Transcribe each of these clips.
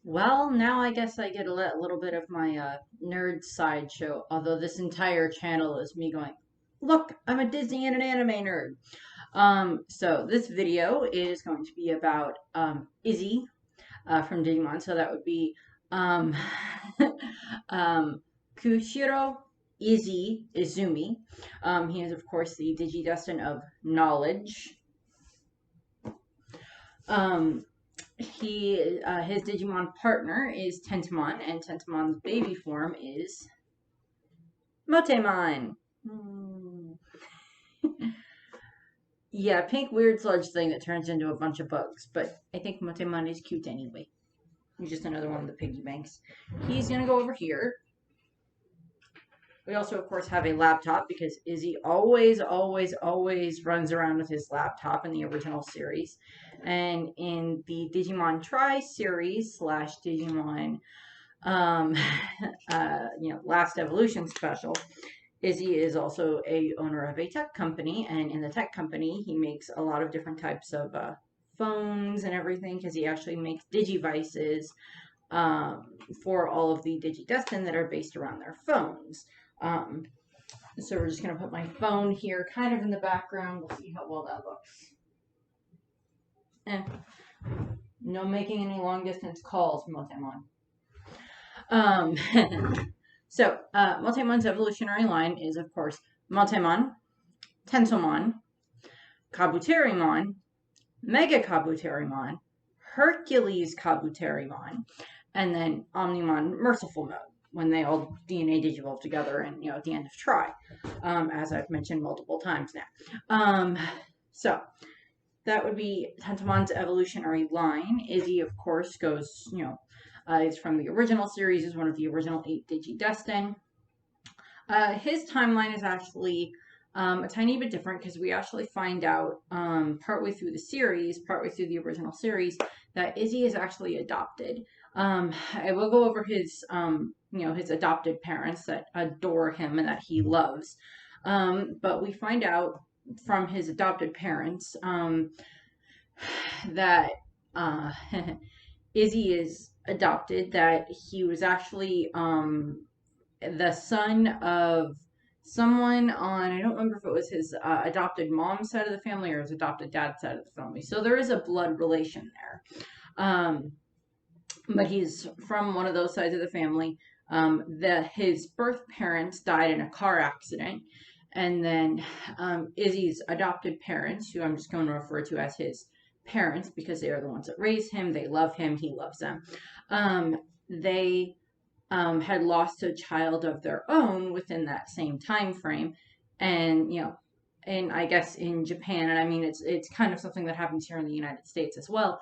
Well, now I guess I get a little bit of my nerd sideshow, although this entire channel is me going, look, I'm a Disney and an anime nerd. So this video is going to be about Izzy from Digimon. So that would be um, um, Koushiro Izumi. He is, of course, the DigiDestined of Knowledge. Um, his Digimon partner is Tentomon, and Tentomon's baby form is Motemon. Mm. Yeah, pink weird sludge thing that turns into a bunch of bugs, but I think Motemon is cute anyway. He's just another one of the piggy banks. He's gonna go over here. We also, of course, have a laptop because Izzy always runs around with his laptop in the original series. And in the Digimon Tri series slash Digimon um, Last Evolution special, Izzy is also a owner of a tech company, and in the tech company, he makes a lot of different types of phones and everything because he actually makes digivices for all of the DigiDestined that are based around their phones. Um, so we're just going to put my phone here kind of in the background. We'll see how well that looks. No making any long distance calls, Motemon. So, Motemon's evolutionary line is, of course, Motemon, Tentomon, Kabuterimon, Mega Kabuterimon, Hercules Kabuterimon, and then Omnimon Merciful Mode when they all DNA digivolve together and, at the end of Tri, as I've mentioned multiple times now. So that would be Tentomon's evolutionary line. Izzy, of course, goes, is from the original series, is one of the original 8 DigiDestined. His timeline is actually a tiny bit different because we actually find out partway through the original series, that Izzy is actually adopted. I will go over his, his adopted parents that adore him and that he loves. But we find out from his adopted parents that Izzy is adopted, that he was actually the son of someone on, I don't remember if it was his adopted mom's side of the family or his adopted dad's side of the family. So there is a blood relation there. But he's from one of those sides of the family. His birth parents died in a car accident. And then Izzy's adopted parents, who I'm just going to refer to as his parents because they are the ones that raised him, they love him, he loves them. They had lost a child of their own within that same time frame, and and I guess in Japan, and I mean it's kind of something that happens here in the United States as well.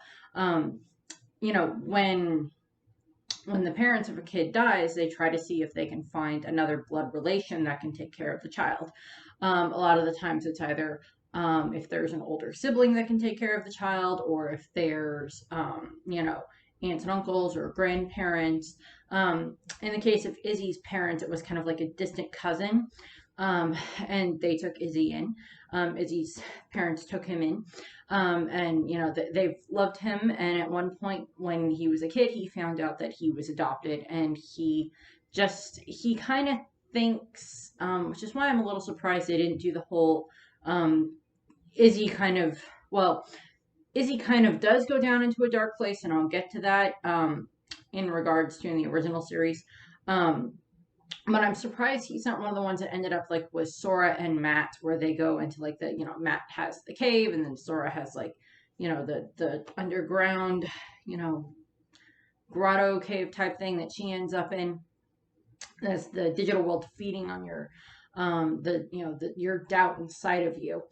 When the parents of a kid dies, they try to see if they can find another blood relation that can take care of the child. A lot of the times it's either if there's an older sibling that can take care of the child, or if there's aunts and uncles or grandparents. In the case of Izzy's parents, it was kind of like a distant cousin, and they took Izzy in. Izzy's parents took him in, and they've loved him. And at one point, when he was a kid, he found out that he was adopted, and he kind of thinks, which is why I'm a little surprised they didn't do the whole Izzy kind of does go down into a dark place, and I'll get to that in regards to in the original series. But I'm surprised he's not one of the ones that ended up like with Sora and Matt, where they go into like the, Matt has the cave, and then Sora has like, the underground, grotto cave type thing that she ends up in. That's the digital world feeding on your your doubt inside of you.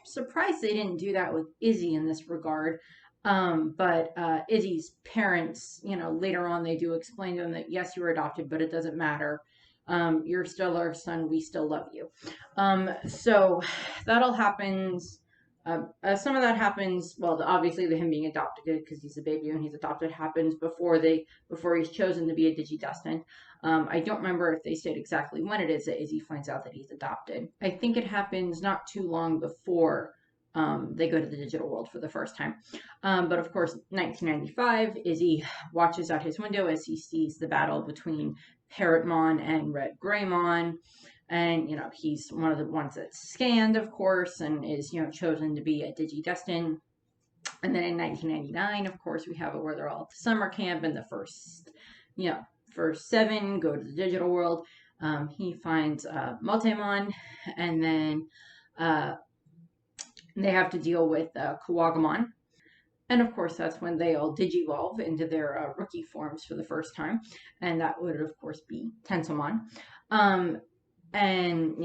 Surprised they didn't do that with Izzy in this regard. But Izzy's parents, later on they do explain to them that yes, you were adopted, but it doesn't matter. You're still our son. We still love you. So that all happens. Some of that happens. Well, obviously the him being adopted, because he's a baby and he's adopted, happens before he's chosen to be a DigiDestined. I don't remember if they state exactly when it is that Izzy finds out that he's adopted. I think it happens not too long before they go to the digital world for the first time. But of course, 1995, Izzy watches out his window as he sees the battle between Parrotmon and Red Greymon. And, he's one of the ones that's scanned, of course, and is, chosen to be a DigiDestined. And then in 1999, of course, we have it where they're all at the summer camp, and the first 7 go to the digital world. He finds Motemon, and then they have to deal with Kawagamon. And of course, that's when they all digivolve into their rookie forms for the first time. And that would, of course, be Tentomon. And,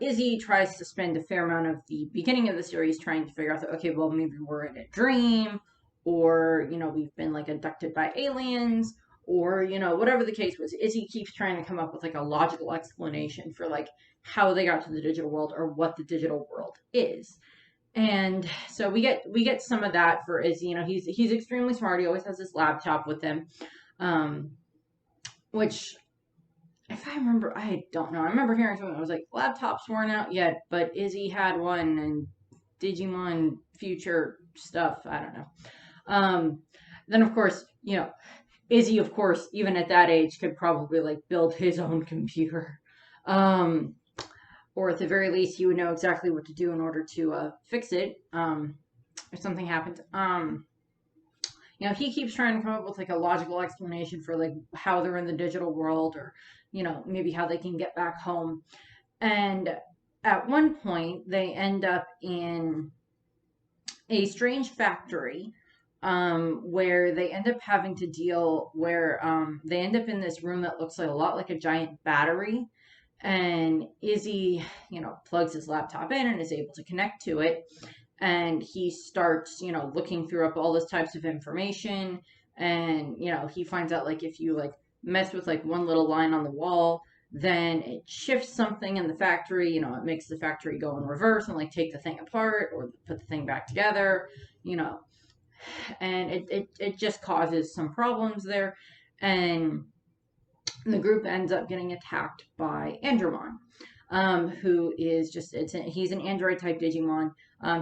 Izzy tries to spend a fair amount of the beginning of the series trying to figure out that, okay, well, maybe we're in a dream, or, we've been, like, abducted by aliens, or, whatever the case was. Izzy keeps trying to come up with, like, a logical explanation for, like, how they got to the digital world or what the digital world is. And so we get some of that for Izzy. He's extremely smart. He always has his laptop with him, which, if I remember, I don't know. I remember hearing something that was like, laptops weren't out yet, but Izzy had one, and Digimon future stuff. I don't know. Then of course, Izzy, of course, even at that age, could probably like build his own computer. Or at the very least, he would know exactly what to do in order to fix it if something happened. He keeps trying to come up with like a logical explanation for like how they're in the digital world, or maybe how they can get back home. And at one point, they end up in a strange factory where they end up having to deal, where they end up in this room that looks like a lot like a giant battery. And Izzy, plugs his laptop in and is able to connect to it. And he starts, looking through up all this types of information. And, he finds out, like, if you, like, mess with, like, one little line on the wall, then it shifts something in the factory. It makes the factory go in reverse and, like, take the thing apart or put the thing back together, And it just causes some problems there. And the group ends up getting attacked by Andromon, who is he's an android type Digimon.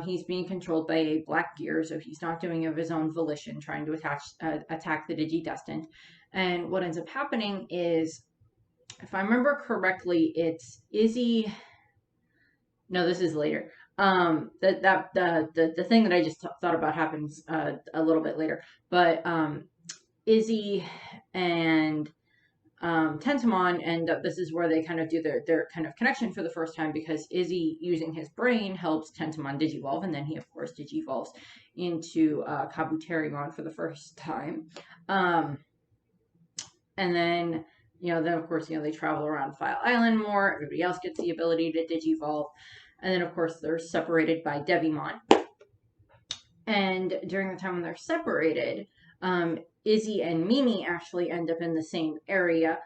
He's being controlled by a black gear, so he's not doing of his own volition, trying to attack the DigiDestined. And what ends up happening is, if I remember correctly, it's Izzy. No, this is later. The thing that I just thought about happens a little bit later. But Izzy and Tentomon, and this is where they kind of do their kind of connection for the first time, because Izzy, using his brain, helps Tentomon digivolve, and then he, of course, digivolves into Kabuterimon for the first time. And then, of course, they travel around File Island more. Everybody else gets the ability to digivolve. And then, of course, they're separated by Devimon. And during the time when they're separated, Izzy and Mimi actually end up in the same area.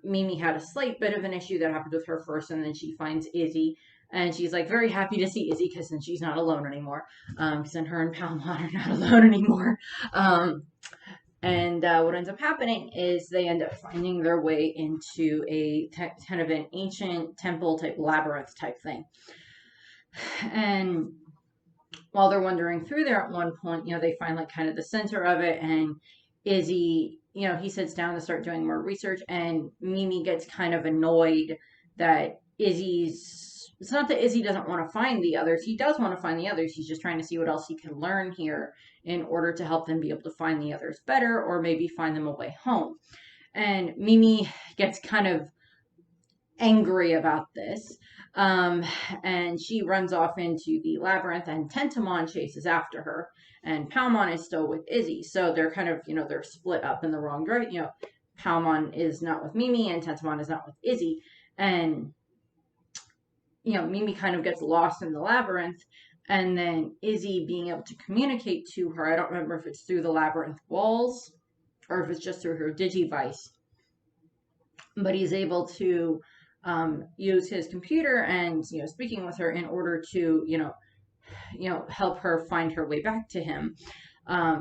Mimi had a slight bit of an issue that happened with her first, and then she finds Izzy, and she's like very happy to see Izzy, because then she's not alone anymore. Because then her and Palmon are not alone anymore. And what ends up happening is they end up finding their way into a kind of an ancient temple type labyrinth type thing. And while they're wandering through there, at one point, they find like kind of the center of it, and Izzy, he sits down to start doing more research, and Mimi gets kind of annoyed that it's not that Izzy doesn't want to find the others. He does want to find the others. He's just trying to see what else he can learn here in order to help them be able to find the others better, or maybe find them a way home. And Mimi gets kind of angry about this. And she runs off into the labyrinth, and Tentomon chases after her, and Palmon is still with Izzy. So they're kind of, they're split up in the wrong direction. Palmon is not with Mimi, and Tentomon is not with Izzy. And, Mimi kind of gets lost in the labyrinth, and then Izzy, being able to communicate to her, I don't remember if it's through the labyrinth walls or if it's just through her Digivice, but he's able to use his computer and, speaking with her in order to, help her find her way back to him.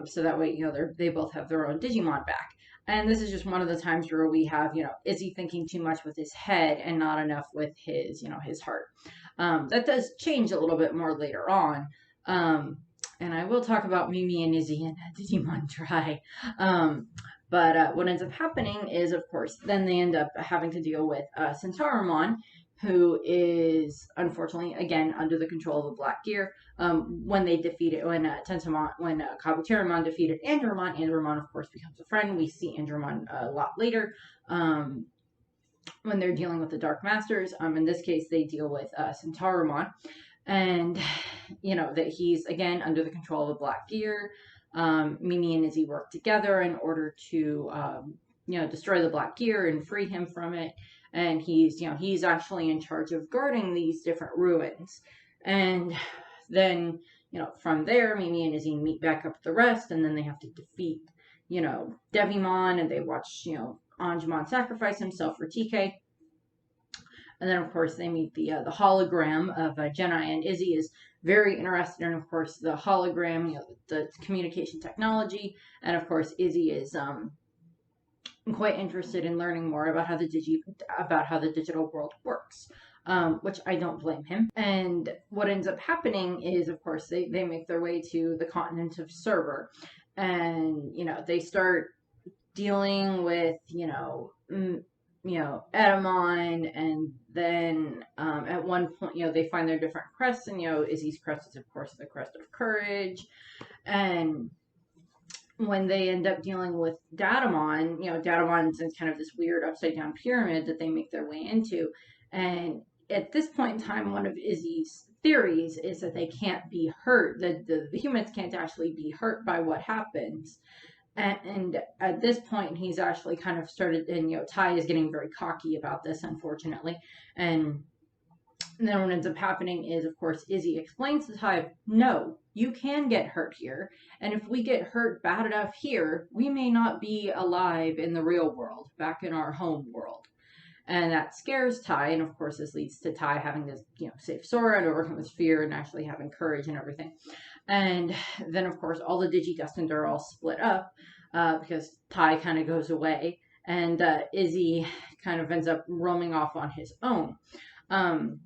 So that way, they both have their own Digimon back. And this is just one of the times where we have, Izzy thinking too much with his head and not enough with his, his heart. That does change a little bit more later on. And I will talk about Mimi and Izzy and Digimon Try. But what ends up happening is, of course, then they end up having to deal with Centaurimon, who is unfortunately again under the control of the Black Gear. When Kabuterimon defeated Andromon, Andromon of course becomes a friend. We see Andromon a lot later. When they're dealing with the Dark Masters. In this case, they deal with Centaurimon. And, that he's, again, under the control of the Black Gear. Mimi and Izzy work together in order to, destroy the Black Gear and free him from it. And he's actually in charge of guarding these different ruins. And then, from there, Mimi and Izzy meet back up with the rest, and then they have to defeat, Devimon, and they watch, Angemon sacrifice himself for TK. And then, of course, they meet the hologram of Jenai, and Izzy is very interested in, of course, the hologram, the communication technology. And, of course, Izzy is quite interested in learning more about how the digital world works, which I don't blame him. And what ends up happening is, of course, they make their way to the continent of Server. And, they start dealing with, Etamon, and then at one point, they find their different crests, and Izzy's crest is of course the crest of courage. And when they end up dealing with Datamon, Datamon's in kind of this weird upside down pyramid that they make their way into. And at this point in time, one of Izzy's theories is that they can't be hurt, that the humans can't actually be hurt by what happens. And at this point, he's actually kind of started, and Tai is getting very cocky about this, unfortunately. And then what ends up happening is, of course, Izzy explains to Tai, no, you can get hurt here. And if we get hurt bad enough here, we may not be alive in the real world, back in our home world. And that scares Tai, and of course, this leads to Tai having to, save Sora and overcome his fear and actually having courage and everything. And then, of course, all the DigiDestined are all split up because Tai kind of goes away, and Izzy kind of ends up roaming off on his own. And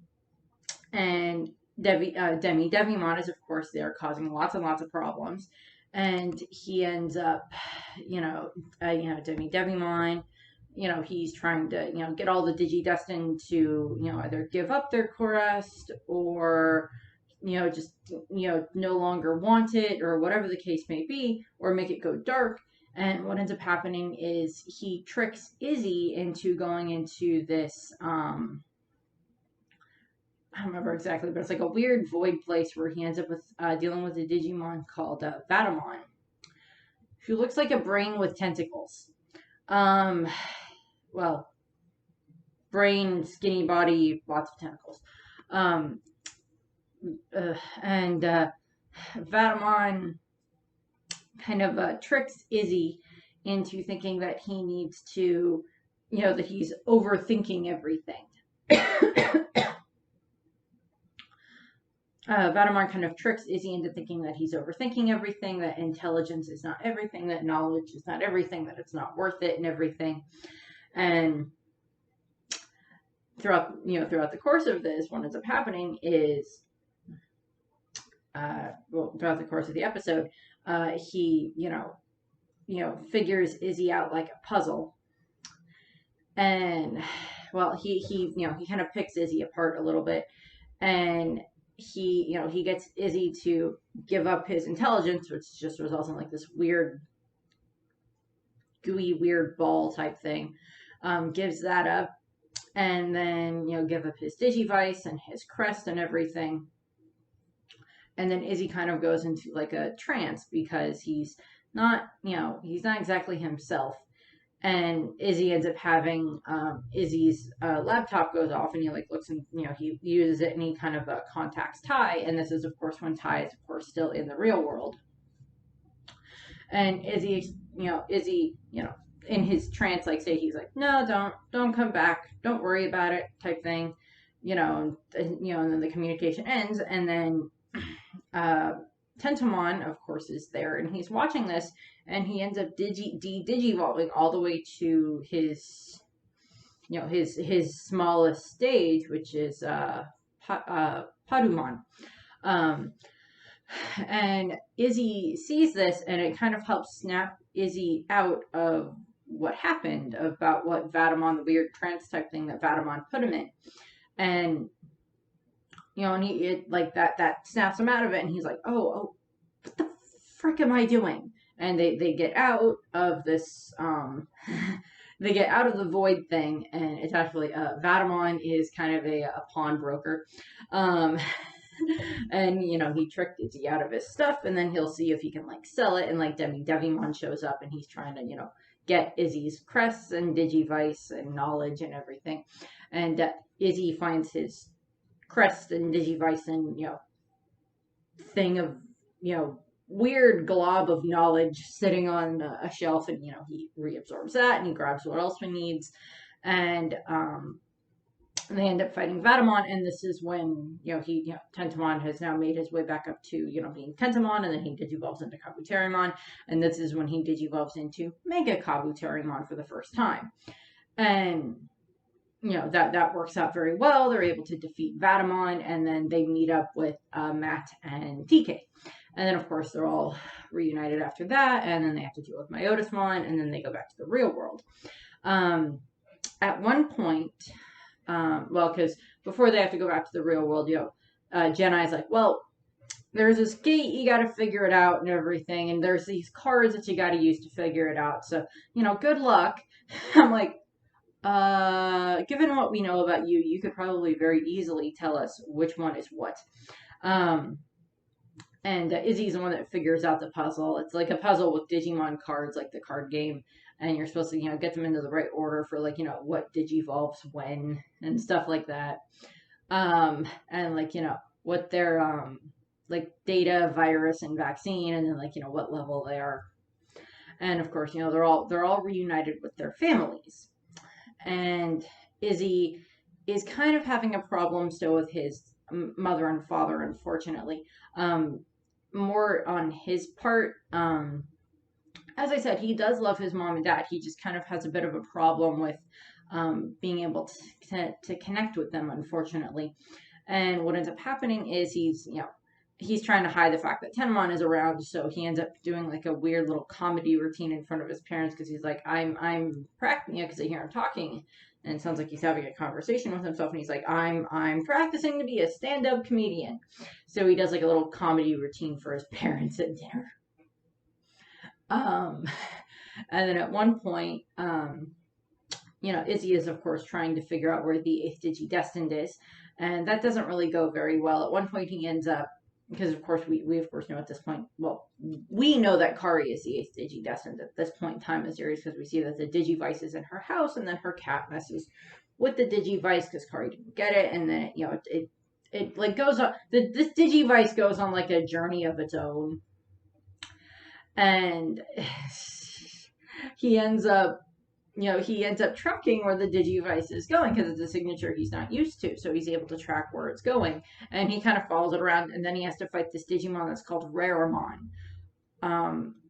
Devimon is, of course, there causing lots and lots of problems. And he ends up, Devimon, he's trying to, get all the DigiDestined to, either give up their quest or just, no longer want it, or whatever the case may be, or make it go dark. And what ends up happening is he tricks Izzy into going into this, I don't remember exactly, but it's like a weird void place where he ends up with dealing with a Digimon called Vatamon, who looks like a brain with tentacles. Well, brain, skinny body, lots of tentacles. And Vatamon kind of tricks Izzy into thinking that he needs to, that he's overthinking everything. Vatamon kind of tricks Izzy into thinking that he's overthinking everything, that intelligence is not everything, that knowledge is not everything, that it's not worth it and everything. And throughout the course of this, what ends up happening is, throughout the course of the episode, he, figures Izzy out like a puzzle. And, well, he kind of picks Izzy apart a little bit, and he gets Izzy to give up his intelligence, which just results in like this weird, gooey, weird ball type thing. Gives that up, and then, give up his Digivice and his crest and everything. And then Izzy kind of goes into like a trance because he's not exactly himself. And Izzy ends up having, Izzy's laptop goes off, and he like looks and, he uses it, and he kind of contacts Tai. And this is, of course, when Tai is, of course, still in the real world. And Izzy, in his trance, like, say, he's like, no, don't come back, don't worry about it, type thing, and then the communication ends. And then Tentomon, of course, is there, and he's watching this, and he ends up digivolving all the way to his, his smallest stage, which is Padumon. And Izzy sees this, and it kind of helps snap Izzy out of what happened, about what Vatamon, the weird trance type thing that Vatamon put him in. And and that snaps him out of it, and he's like, oh, what the frick am I doing? And they get out of this they get out of the void thing, and it's actually Vatamon is kind of a pawnbroker. um and he tricked Izzy out of his stuff, and then he'll see if he can sell it, and Devimon shows up, and he's trying to get Izzy's crests and Digivice and knowledge and everything. And Izzy finds his crest and Digivice and thing of weird glob of knowledge sitting on a shelf, and he reabsorbs that, and he grabs what else he needs, and they end up fighting Vatamon. And this is when Tentomon has now made his way back up to being Tentomon, and then he digivolves into Kabuterimon, and this is when he digivolves into Mega Kabuterimon for the first time. And that works out very well. They're able to defeat Vatamon, and then they meet up with Matt and TK. And then, of course, they're all reunited after that, and then they have to deal with Myotismon, and then they go back to the real world. At one point, because before they have to go back to the real world, Jedi's like, well, there's this gate, you got to figure it out and everything, and there's these cards that you got to use to figure it out, so, good luck. I'm like, given what we know about you, you could probably very easily tell us which one is what. And Izzy's the one that figures out the puzzle. It's like a puzzle with Digimon cards, like the card game, and you're supposed to, get them into the right order for, what digivolves when and stuff like that. And what their data, virus, and vaccine, and then what level they are. And of course, they're all reunited with their families. And Izzy is kind of having a problem still with his mother and father, unfortunately. More on his part. As I said, he does love his mom and dad. He just kind of has a bit of a problem with being able to connect with them, unfortunately. And what ends up happening is he's trying to hide the fact that Tentomon is around, so he ends up doing a weird little comedy routine in front of his parents, because he's like, I'm practicing, because I hear him talking, and it sounds like he's having a conversation with himself, and he's like, I'm practicing to be a stand-up comedian. So he does a little comedy routine for his parents at dinner. And then at one point, Izzy is, of course, trying to figure out where the 8th DigiDestined is, and that doesn't really go very well. At one point, he ends up, because of course we of course know at this point, well, we know that Kari is the 8th DigiDestined at this point in time in the series, because we see that the Digivice is in her house, and then her cat messes with the Digivice because Kari didn't get it, and then it goes on, this Digivice goes on a journey of its own, and he ends up tracking where the Digivice is going, because it's a signature he's not used to, so he's able to track where it's going, and he kind of follows it around, and then he has to fight this Digimon that's called Raramon,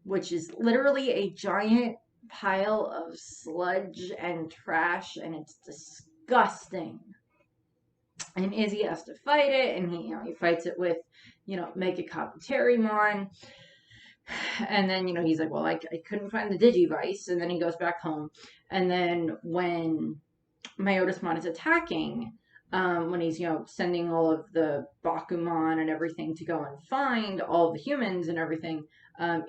which is literally a giant pile of sludge and trash, and it's disgusting. And Izzy has to fight it, and he fights it with, Mega Kabuterimon. And then, he's like, well, I couldn't find the Digivice, and then he goes back home. And then when Myotismon is attacking, when he's, sending all of the Bakumon and everything to go and find all the humans and everything,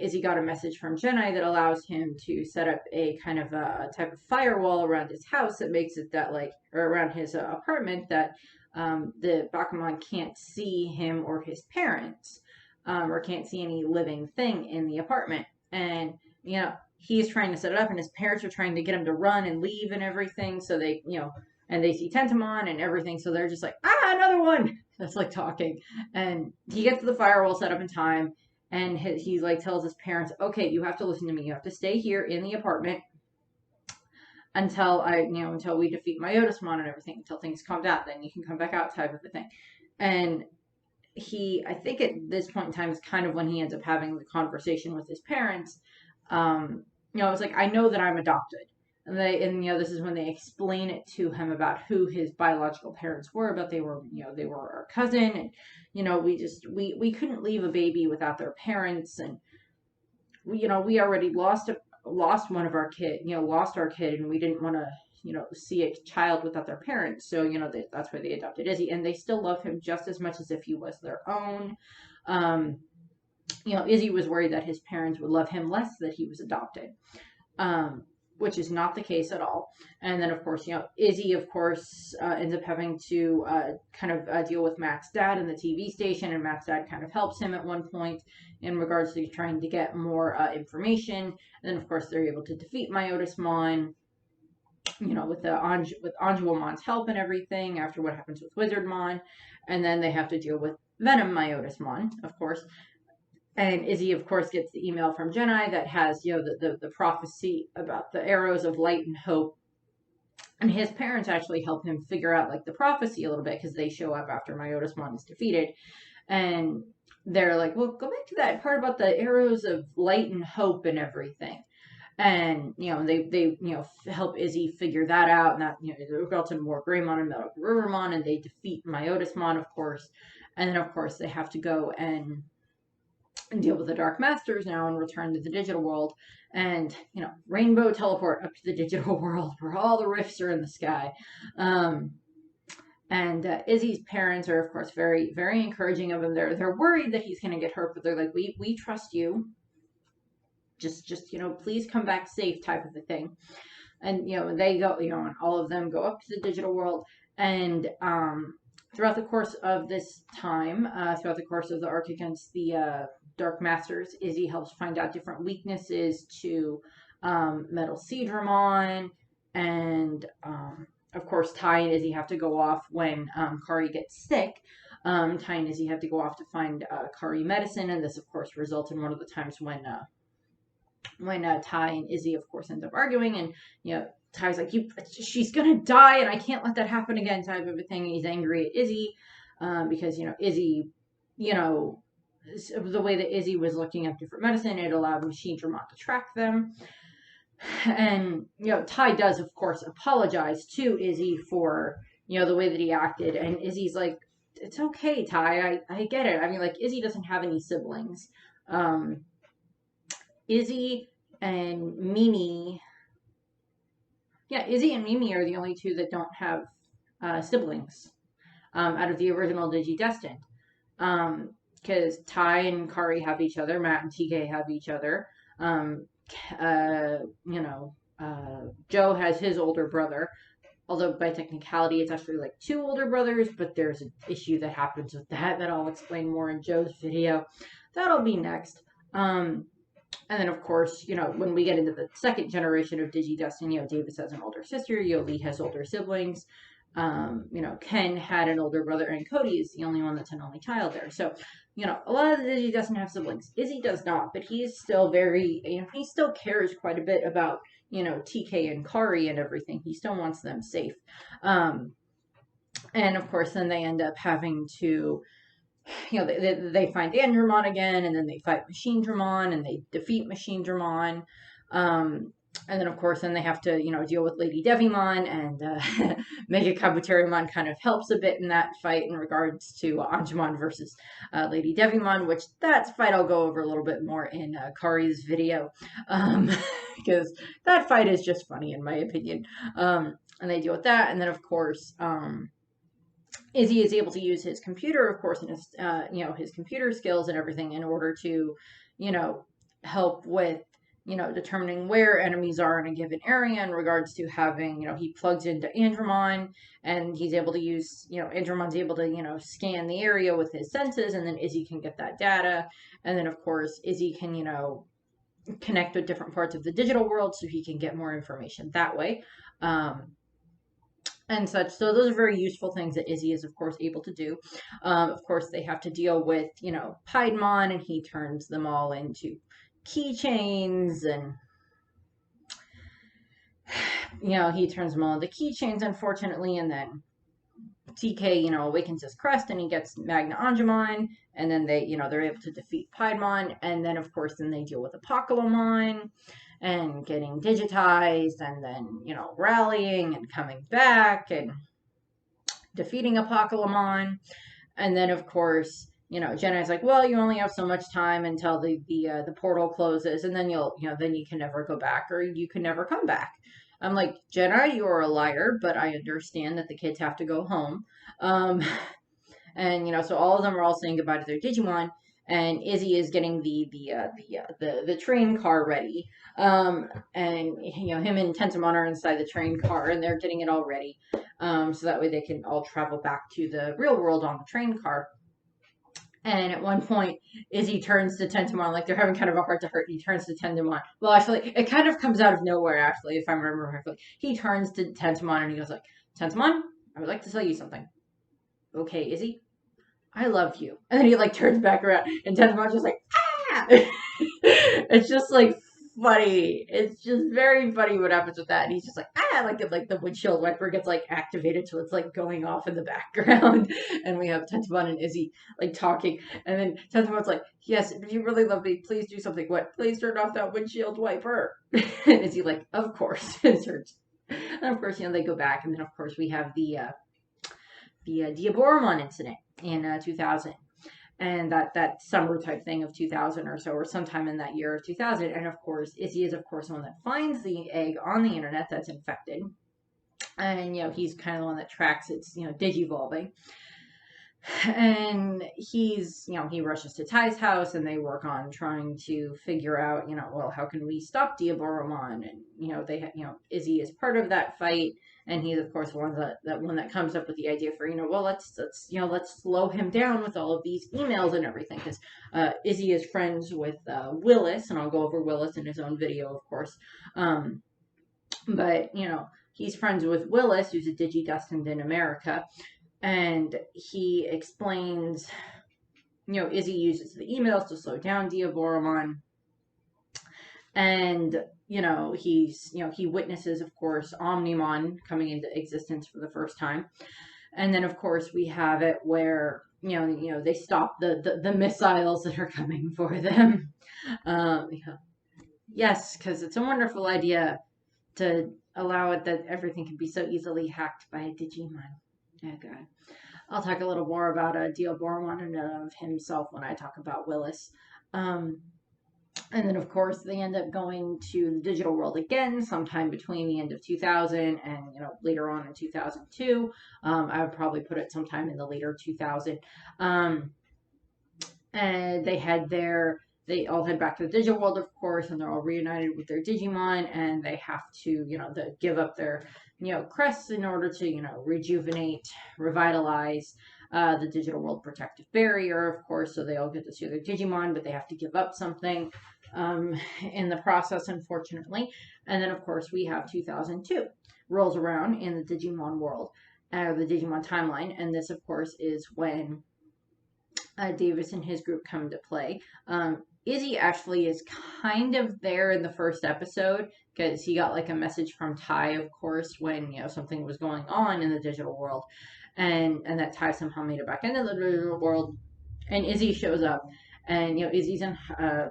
Izzy got a message from Jedi that allows him to set up a kind of a type of firewall around his house that makes it that, or around his apartment, that the Bakumon can't see him or his parents. Or can't see any living thing in the apartment. And, he's trying to set it up, and his parents are trying to get him to run and leave and everything. So they, and they see Tentomon and everything. So they're just like, another one that's talking. And he gets the firewall set up in time. And he's tells his parents, okay, you have to listen to me. You have to stay here in the apartment until until we defeat Myotismon and everything, until things calm down. Then you can come back out, type of a thing. And I think at this point in time is kind of when he ends up having the conversation with his parents. It's I know that I'm adopted. And this is when they explain it to him about who his biological parents were, but they were our cousin, and we couldn't leave a baby without their parents, and we already lost one of our kid, lost our kid, and we didn't want to see a child without their parents. So that's why they adopted Izzy, and they still love him just as much as if he was their own. Izzy was worried that his parents would love him less that he was adopted, which is not the case at all. And then, of course, Izzy, of course, ends up having to kind of deal with Matt's dad in the TV station, and Matt's dad kind of helps him at one point in regards to trying to get more information. And then, of course, they're able to defeat Myotismon, with Anjuamon's help and everything after what happens with Wizardmon. And then they have to deal with Venom Myotismon, of course. And Izzy, of course, gets the email from Jedi that has, the prophecy about the arrows of light and hope. And his parents actually help him figure out, the prophecy a little bit, because they show up after Myotismon is defeated. And they're like, well, go back to that part about the arrows of light and hope and everything. And, they help Izzy figure that out. And that, it results in more Greymon and Metal Rivermon, and they defeat Myotismon, of course. And then, of course, they have to go and deal with the Dark Masters now and return to the digital world, and rainbow teleport up to the digital world where all the rifts are in the sky. And Izzy's parents are, of course, very, very encouraging of him. They're worried that he's going to get hurt, but they're like, we trust you. Just please come back safe, type of a thing. And they go, and all of them go up to the digital world. And throughout the course of this time, throughout the course of the arc against the Dark Masters, Izzy helps find out different weaknesses to Metal Seedramon, and of course Ty and Izzy have to go off when Kari gets sick. Ty and Izzy have to go off to find Kari medicine, and this of course results in one of the times when Ty and Izzy of course end up arguing, and Ty's like, she's gonna die, and I can't let that happen again, type of a thing. And he's angry at Izzy because Izzy, the way that Izzy was looking up different medicine, it allowed Machinedramon to track them. And Ty does of course apologize to Izzy for the way that he acted, and Izzy's like, it's okay, Ty, I get it. I mean, Izzy doesn't have any siblings. Izzy and Mimi are the only two that don't have siblings out of the original DigiDestined. Because Ty and Kari have each other, Matt and TK have each other. Joe has his older brother, although by technicality it's actually two older brothers, but there's an issue that happens with that I'll explain more in Joe's video. That'll be next. And then, of course, when we get into the second generation of DigiDestined, Davis has an older sister, Lee has older siblings, Ken had an older brother, and Cody is the only one that's an only child there. So, a lot of the DigiDestined have siblings. Izzy does not, but he's still very, he still cares quite a bit about, TK and Kari and everything. He still wants them safe. And, of course, then they end up having to... they find Andromon again, and then they fight Machinedramon, and they defeat Machinedramon. And then, of course, then they have to, deal with Lady Devimon, and Mega Kabuterimon kind of helps a bit in that fight in regards to Anjumon versus Lady Devimon, which that fight I'll go over a little bit more in Kari's video, because that fight is just funny in my opinion. And they deal with that, and then, of course, Izzy is able to use his computer, of course, and his, his computer skills and everything in order to, help with, determining where enemies are in a given area in regards to having, he plugs into Andromon, and he's able to use, Andromon's able to, scan the area with his senses, and then Izzy can get that data. And then, of course, Izzy can, connect with different parts of the digital world so he can get more information that way. And such. So those are very useful things that Izzy is, of course, able to do. Of course, they have to deal with, Piedmon, and he turns them all into keychains, and, he turns them all into keychains, unfortunately, and then TK, awakens his crest, and he gets Magna Angemon, and then they, they're able to defeat Piedmon, and then, of course, then they deal with Apocalypse, and getting digitized, and then, you know, rallying and coming back and defeating Apocalypse. And then, of course, you know, Jedi's like, well, you only have so much time until the portal closes, and then then you can never go back, or you can never come back. I'm like, Jedi, you are a liar, but I understand that the kids have to go home. Um, and, you know, so all of them are all saying goodbye to their Digimon, and Izzy is getting the train car ready. And, you know, him and Tentomon are inside the train car, and they're getting it all ready. So that way they can all travel back to the real world on the train car. And at one point, Izzy turns to Tentomon, like they're having kind of a heart to heart. He turns to Tentomon. Well, actually, it kind of comes out of nowhere, actually, if I remember correctly. He turns to Tentomon and he goes like, Tentomon, I would like to tell you something. Okay, Izzy, I love you. And then he like turns back around and Tentomon's just like, ah! It's just like funny. It's just very funny what happens with that. And he's just like, ah, like the windshield wiper gets like activated, so it's like going off in the background. And we have Tentomon and Izzy like talking. And then Tentomon's like, yes, if you really love me, please do something. What? Please turn off that windshield wiper. And Izzy like, of course. And of course, you know, they go back, and then of course we have the Diaboromon incident in 2000. And that summer type thing of 2000 or so, or sometime in that year of 2000. And of course, Izzy is of course the one that finds the egg on the internet that's infected, and, you know, he's kind of the one that tracks its, you know, digivolving. And he's, you know, he rushes to Ty's house, and they work on trying to figure out, you know, well, how can we stop Diaboromon? And, you know, Izzy is part of that fight. And he's, of course, one that comes up with the idea for, you know, well, let's slow him down with all of these emails and everything. Because Izzy is friends with Willis, and I'll go over Willis in his own video, of course. But, you know, he's friends with Willis, who's a DigiDestined in America. And he explains, you know, Izzy uses the emails to slow down Diaboromon. And, you know, he witnesses, of course, Omnimon coming into existence for the first time. And then, of course, we have it where, you know, they stop the missiles that are coming for them. Yes, because it's a wonderful idea to allow it that everything can be so easily hacked by a Digimon. Oh, God. I'll talk a little more about Diaboromon and of himself when I talk about Willis. And then, of course, they end up going to the digital world again sometime between the end of 2000 and, you know, later on in 2002. I would probably put it sometime in the later 2000. And they all head back to the digital world, of course, and they're all reunited with their Digimon, and they have to, you know, give up their, you know, crests in order to, you know, rejuvenate, revitalize the digital world protective barrier, of course, so they all get to see their Digimon, but they have to give up something in the process, unfortunately. And then, of course, we have 2002 rolls around in the Digimon world, the Digimon timeline, and this, of course, is when Davis and his group come to play. Izzy actually is kind of there in the first episode because he got like a message from Ty, of course, when, you know, something was going on in the digital world, and that Ty somehow made it back into the digital world, and Izzy shows up, and, you know, Izzy's in I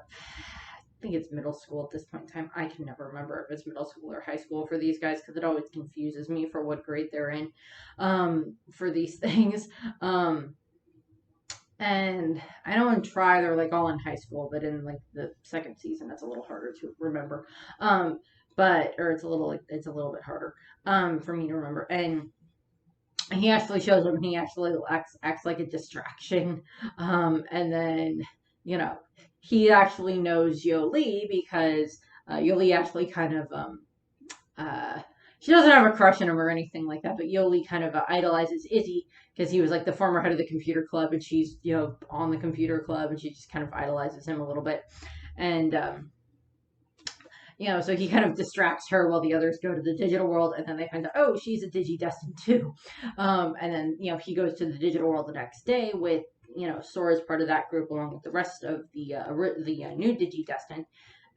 think it's middle school at this point in time. I can never remember if it's middle school or high school for these guys because it always confuses me for what grade they're in for these things. And I know in Try they're like all in high school, but in like the second season it's a little harder to remember. It's a little bit harder for me to remember. And he actually shows up and he actually acts like a distraction. And then, you know, he actually knows Yoli because Yoli actually kind of she doesn't have a crush on him or anything like that, but Yoli kind of idolizes Izzy because he was like the former head of the computer club, and she's, you know, on the computer club, and she just kind of idolizes him a little bit. And, you know, so he kind of distracts her while the others go to the digital world, and then they find out, oh, she's a DigiDestined too. And then, you know, he goes to the digital world the next day with, you know, Sora's part of that group along with the rest of the new DigiDestined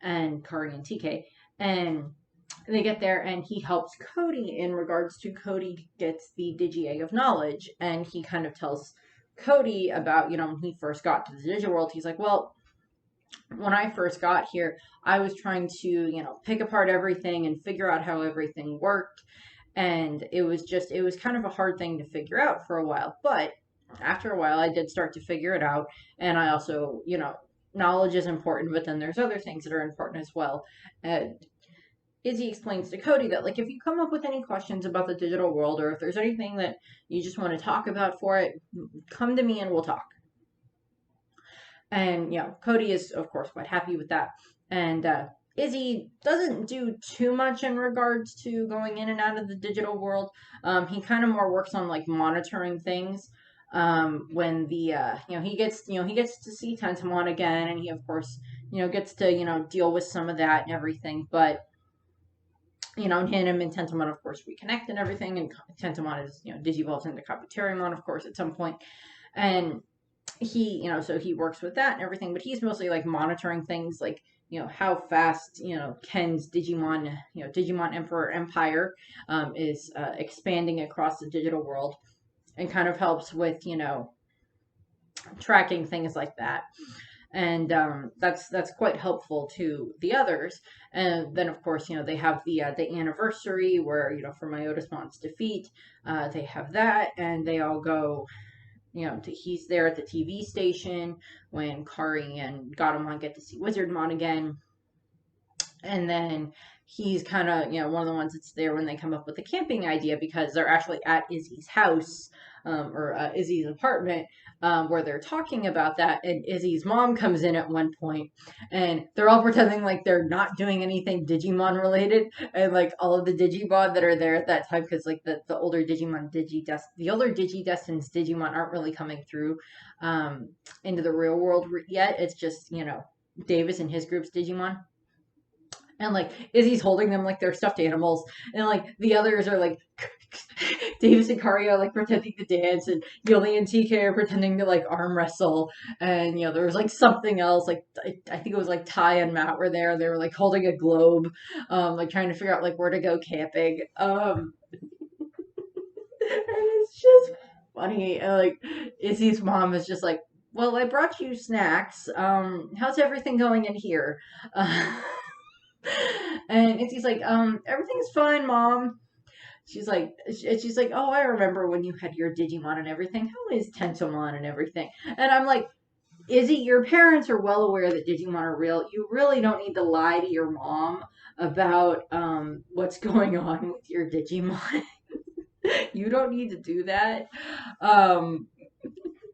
and Kari and TK. And they get there, and he helps Cody in regards to Cody gets the Digi of Knowledge, and he kind of tells Cody about, you know, when he first got to the digital world, he's like, well, when I first got here, I was trying to, pick apart everything and figure out how everything worked. And it was kind of a hard thing to figure out for a while. But after a while, I did start to figure it out. And I also, knowledge is important, but then there's other things that are important as well. And Izzy explains to Cody that, like, if you come up with any questions about the digital world, or if there's anything that you just want to talk about for it, come to me and we'll talk. And, Cody is, of course, quite happy with that. And Izzy doesn't do too much in regards to going in and out of the digital world. He kind of more works on, like, monitoring things. When he gets to see Tentomon again, and he, of course, gets to, deal with some of that and everything. But, him and Tentomon, of course, reconnect and everything. And Tentomon is, digivolves into Kabuterimon, of course, at some point. And so he works with that and everything, but he's mostly like monitoring things like, how fast, Ken's Digimon Emperor Empire is expanding across the digital world, and kind of helps with, tracking things like that. And that's quite helpful to the others. And then, of course, they have the anniversary where, for Myotismon's defeat, they have that, and they all go, he's there at the TV station when Kari and Gatomon get to see Wizardmon again. And then he's kind of, one of the ones that's there when they come up with the camping idea, because they're actually at Izzy's house, or Izzy's apartment, where they're talking about that. And Izzy's mom comes in at one point, and they're all pretending like they're not doing anything Digimon related. And like all of the Digimon that are there at that time, because like the older Digimon, the older DigiDestined Digimon aren't really coming through into the real world yet. It's just, Davis and his group's Digimon. And like Izzy's holding them like they're stuffed animals, and like the others are like Davis and Kari are like pretending to dance, and Yoli and TK are pretending to like arm wrestle. And there was like something else, like I think it was like Ty and Matt were there. They were like holding a globe, like trying to figure out like where to go camping. And it's just funny. And like Izzy's mom is just like, "Well, I brought you snacks. How's everything going in here?" And Izzy's like, everything's fine, Mom. She's like, oh, I remember when you had your Digimon and everything. How is Tentomon and everything? And I'm like, Izzy, your parents are well aware that Digimon are real. You really don't need to lie to your mom about what's going on with your Digimon. You don't need to do that.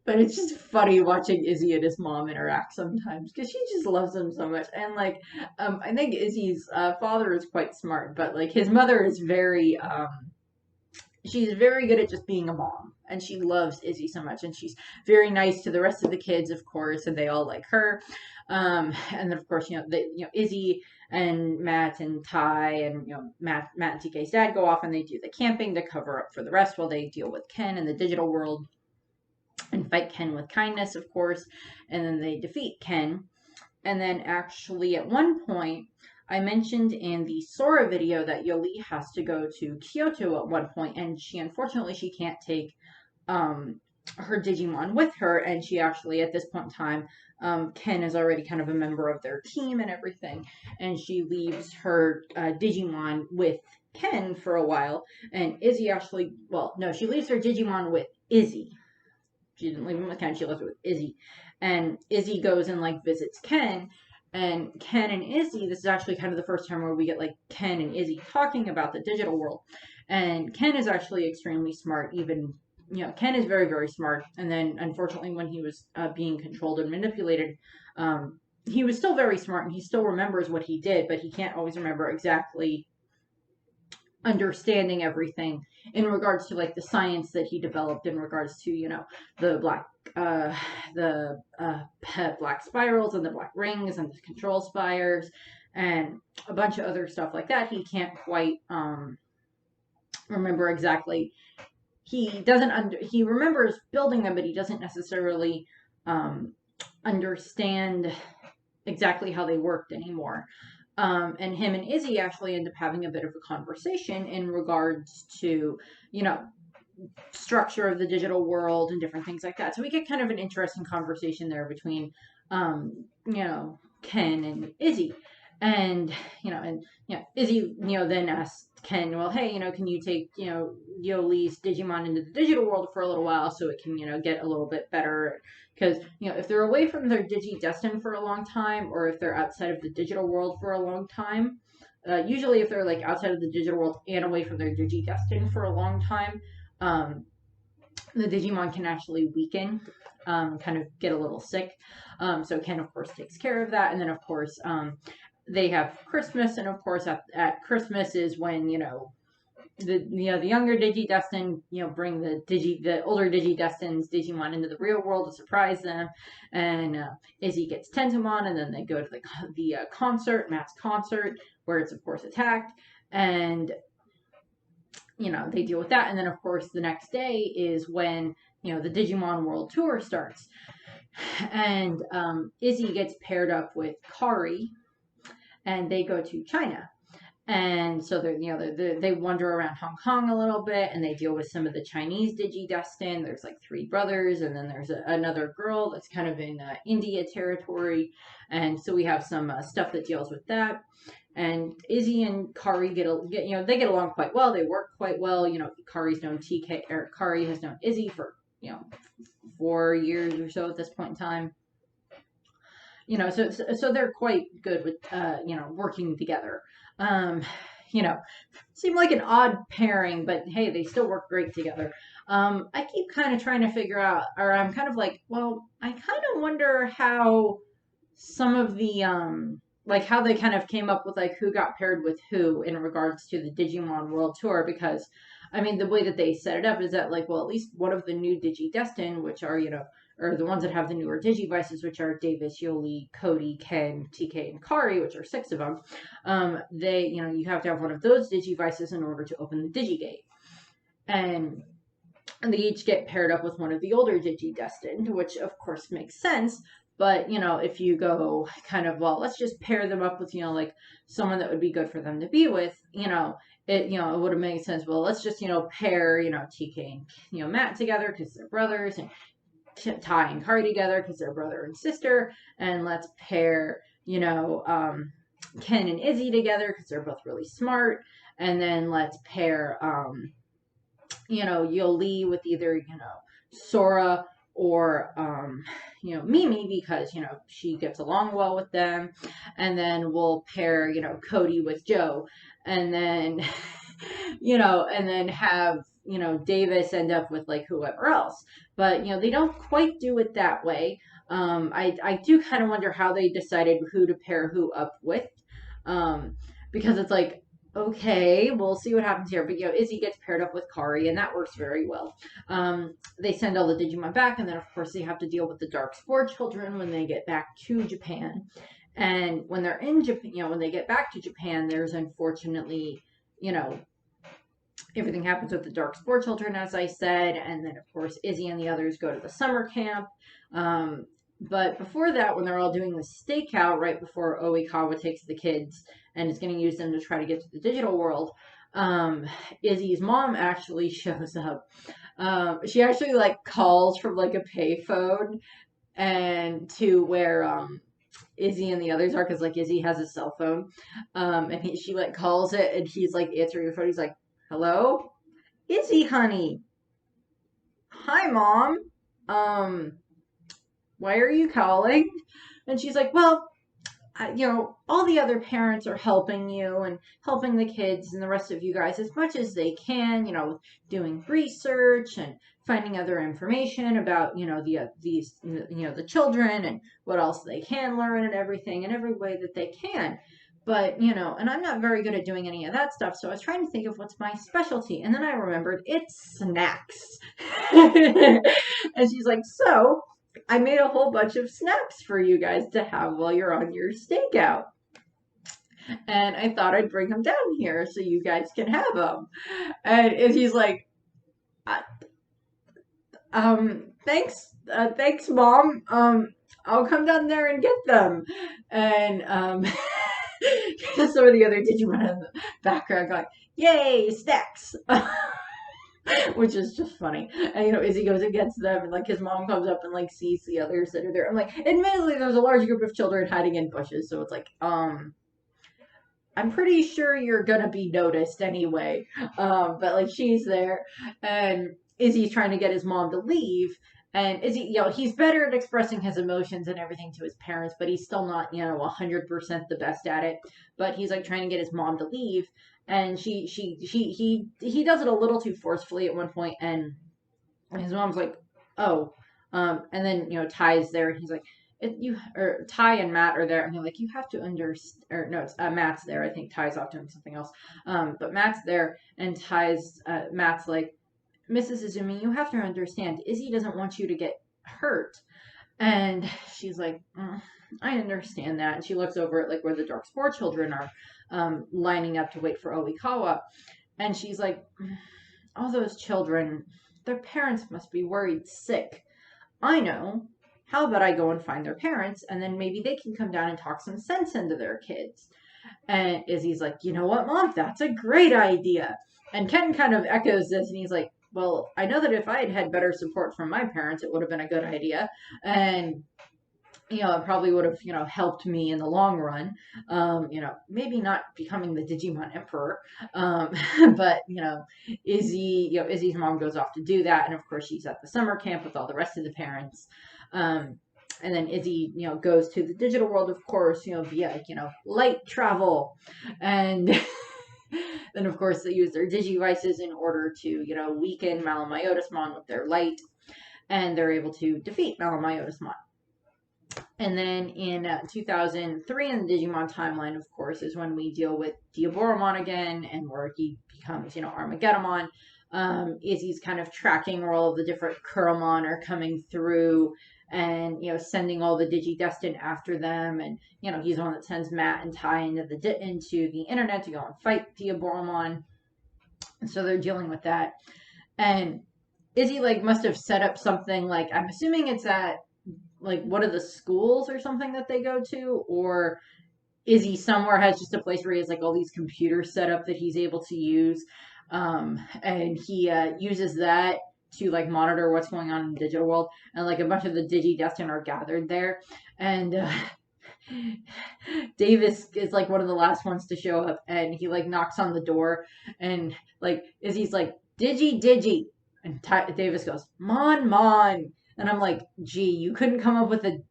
But it's just funny watching Izzy and his mom interact sometimes, because she just loves him so much. And like, I think Izzy's father is quite smart, but like his mother is very, she's very good at just being a mom, and she loves Izzy so much, and she's very nice to the rest of the kids, of course, and they all like her. And then of course, Izzy and Matt and Ty and Matt and TK's dad go off and they do the camping to cover up for the rest while they deal with Ken in the digital world. And fight Ken with kindness, of course, and then they defeat Ken. And then actually at one point, I mentioned in the Sora video that Yoli has to go to Kyoto at one point, and unfortunately she can't take her Digimon with her, and she actually, at this point in time, Ken is already kind of a member of their team and everything, and she leaves her Digimon with Ken for a while, and Izzy actually, well, no, she leaves her Digimon with Izzy. She didn't leave him with Ken, she left it with Izzy. And Izzy goes and like visits Ken, and Ken and Izzy, this is actually kind of the first time where we get like Ken and Izzy talking about the digital world. And Ken is actually extremely smart, even, Ken is very, very smart. And then unfortunately when he was being controlled and manipulated, he was still very smart, and he still remembers what he did, but he can't always remember exactly understanding everything in regards to like the science that he developed in regards to the black black spirals and the black rings and the control spires and a bunch of other stuff like that. He can't quite remember exactly. He remembers building them, but he doesn't necessarily understand exactly how they worked anymore. And him and Izzy actually end up having a bit of a conversation in regards to, structure of the digital world and different things like that. So we get kind of an interesting conversation there between Ken and Izzy. And, Izzy, then asks Ken, well, hey, can you take, Yoli's Digimon into the digital world for a little while so it can, get a little bit better? Because, if they're away from their DigiDestined for a long time, or if they're outside of the digital world for a long time, usually if they're like outside of the digital world and away from their DigiDestined for a long time, the Digimon can actually weaken, kind of get a little sick. So Ken, of course, takes care of that. And then, of course, they have Christmas. And, of course, at Christmas is when, the younger DigiDestined, bring the older DigiDestined's Digimon into the real world to surprise them. And Izzy gets Tentomon, and then they go to the concert, mass concert, where it's, of course, attacked. And they deal with that. And then, of course, the next day is when, the Digimon World Tour starts. And Izzy gets paired up with Kari, and they go to China. And so they wander around Hong Kong a little bit, and they deal with some of the Chinese DigiDestined. There's like 3 brothers, and then there's another girl that's kind of in India territory. And so we have some stuff that deals with that. And Izzy and Kari they get along quite well. They work quite well. Kari has known Izzy for 4 years or so at this point in time. So they're quite good with working together. Seem like an odd pairing, but hey, they still work great together. I keep kind of trying to figure out, or I'm kind of like, well, I kind of wonder how some of the like how they kind of came up with like who got paired with who in regards to the Digimon World Tour, because I mean the way that they set it up is that like, well, at least one of the new DigiDestined, which are or the ones that have the newer Digivices, which are Davis, Yoli, Cody, Ken, TK, and Kari, which are 6 of them, they you have to have one of those Digivices in order to open the Digigate. And they each get paired up with one of the older DigiDestined, which of course makes sense. But, if you go kind of, well, let's just pair them up with, like someone that would be good for them to be with, it would have made sense. Well, let's just, pair, TK and, Matt together because they're brothers, and Ty and Kari together because they're brother and sister. And let's pair, Ken and Izzy together because they're both really smart. And then let's pair, Yoli with either, Sora or Mimi because she gets along well with them. And then we'll pair Cody with Joe, and then and then have Davis end up with like whoever else. But they don't quite do it that way. I do kind of wonder how they decided who to pair who up with, because it's like, okay, we'll see what happens here. But Izzy gets paired up with Kari, and that works very well. They send all the Digimon back, and then of course they have to deal with the Dark Spore children when they get back to Japan. And when they're in Japan, when they get back to Japan, there's unfortunately, everything happens with the Dark Spore children, as I said, and then of course Izzy and the others go to the summer camp. But before that, when they're all doing the stakeout right before Oikawa takes the kids and is going to use them to try to get to the digital world, Izzy's mom actually shows up. She actually like calls from like a payphone and to where Izzy and the others are, because like Izzy has a cell phone, and she like calls it, and he's like answering the phone. He's like, "Hello, Izzy, honey. Hi, mom. Why are you calling?" And she's like, well, all the other parents are helping you and helping the kids and the rest of you guys as much as they can, doing research and finding other information about, the children and what else they can learn and everything in every way that they can. But, and I'm not very good at doing any of that stuff, so I was trying to think of what's my specialty. And then I remembered it's snacks. And she's like, so I made a whole bunch of snacks for you guys to have while you're on your stakeout. And I thought I'd bring them down here so you guys can have them. And he's like, thanks, Mom. I'll come down there and get them. And some of the other Digimon in the background going, yay, snacks. which is just funny. And Izzy goes against them, and like his mom comes up and like sees the others that are there. I'm like, admittedly, there's a large group of children hiding in bushes, so it's like, I'm pretty sure you're gonna be noticed anyway. But like she's there, and Izzy's trying to get his mom to leave. And Izzy, he's better at expressing his emotions and everything to his parents, but he's still not, 100% the best at it. But he's like trying to get his mom to leave, and he does it a little too forcefully at one point, and his mom's like, "Oh," and then Ty's there, and he's like, or Ty and Matt are there, and they're like, "You have to understand," or no, it's Matt's there. I think Ty's off doing something else. But Matt's there, and Matt's like, "Mrs. Izumi, you have to understand, Izzy doesn't want you to get hurt." And she's like, "I understand that." And she looks over at like where the Dark Spore children are lining up to wait for Oikawa, and she's like, "All those children, their parents must be worried sick. I know. How about I go and find their parents, and then maybe they can come down and talk some sense into their kids." And Izzy's like, "You know what, Mom? That's a great idea." And Ken kind of echoes this, and he's like, "Well, I know that if I had had better support from my parents, it would have been a good idea. And it probably would have, helped me in the long run. Maybe not becoming the Digimon Emperor, but Izzy's mom goes off to do that, and of course she's at the summer camp with all the rest of the parents. And then Izzy, goes to the digital world, of course, via light travel, and then of course they use their digivices in order to weaken Malamyotismon with their light, and they're able to defeat Malamyotismon. And then in 2003 in the Digimon timeline, of course, is when we deal with Diaboromon again, and where he becomes, Armageddon. Izzy's kind of tracking where all of the different Kuromon are coming through, and sending all the DigiDestined after them, and he's the one that sends Matt and Ty into the internet to go and fight Diaboromon. And so they're dealing with that, and Izzy must have set up something I'm assuming it's at one of the schools or something that they go to, or Izzy somewhere has just a place where he has all these computers set up that he's able to use, and he uses that to monitor what's going on in the digital world, and a bunch of the DigiDestined are gathered there, and Davis is one of the last ones to show up, and he knocks on the door, and Izzy's like, Digi, and Davis goes, Mon. And I'm like, gee, you couldn't come up with a